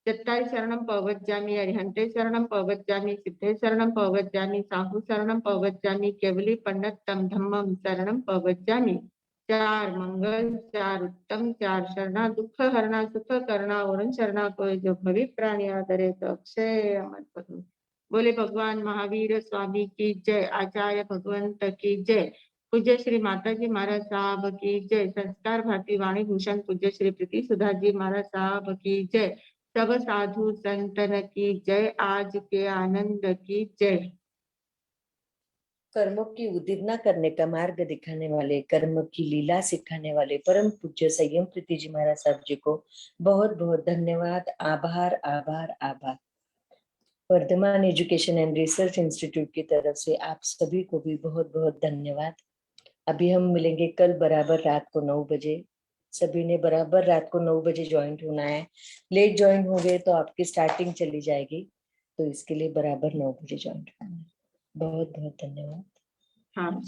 [SPEAKER 2] चत्तारी शरणम पवज्जामि अरिहंते शरणम पवज्जामि सिद्धे शरणम पवज्जामि साहु शरणम पवज्जामि केवली पन्नतम धम्मम शरणम पवज्जामि. 4 मंगल 4 उत्तम 4 शरणा दुख हरणा सुख करना और शरणा कोई जो भवि प्राणी आदरे तो अक्षय अमर पद. बोले भगवान महावीर स्वामी की जय. आचार्य भगवंत की जय. पूज्य श्री माता जी महाराज साहब की जय. संस्कार भारती वाणी भूषण पूज्य श्री प्रीति सुधा जी महाराज साहब की जय. सब साधु संतन की जय. आज के आनंद की जय.
[SPEAKER 1] कर्मों की उद्दीपना करने का मार्ग दिखाने वाले, कर्म की लीला सिखाने वाले परम पूज्य संयम प्रीति जी महाराज साहब जी को बहुत बहुत धन्यवाद. आभार आभार आभार. Vardhman education and research institute की तरफ से आप सभी को भी बहुत बहुत धन्यवाद. अभी हम मिलेंगे कल बराबर रात को 9 बजे. सभी ने बराबर रात को 9 बजे ज्वाइन होना है. लेट ज्वाइन हो गए तो आपकी स्टार्टिंग चली जाएगी, तो इसके लिए बराबर 9 बजे ज्वाइन होना है. बहुत बहुत धन्यवाद.
[SPEAKER 2] हाँ.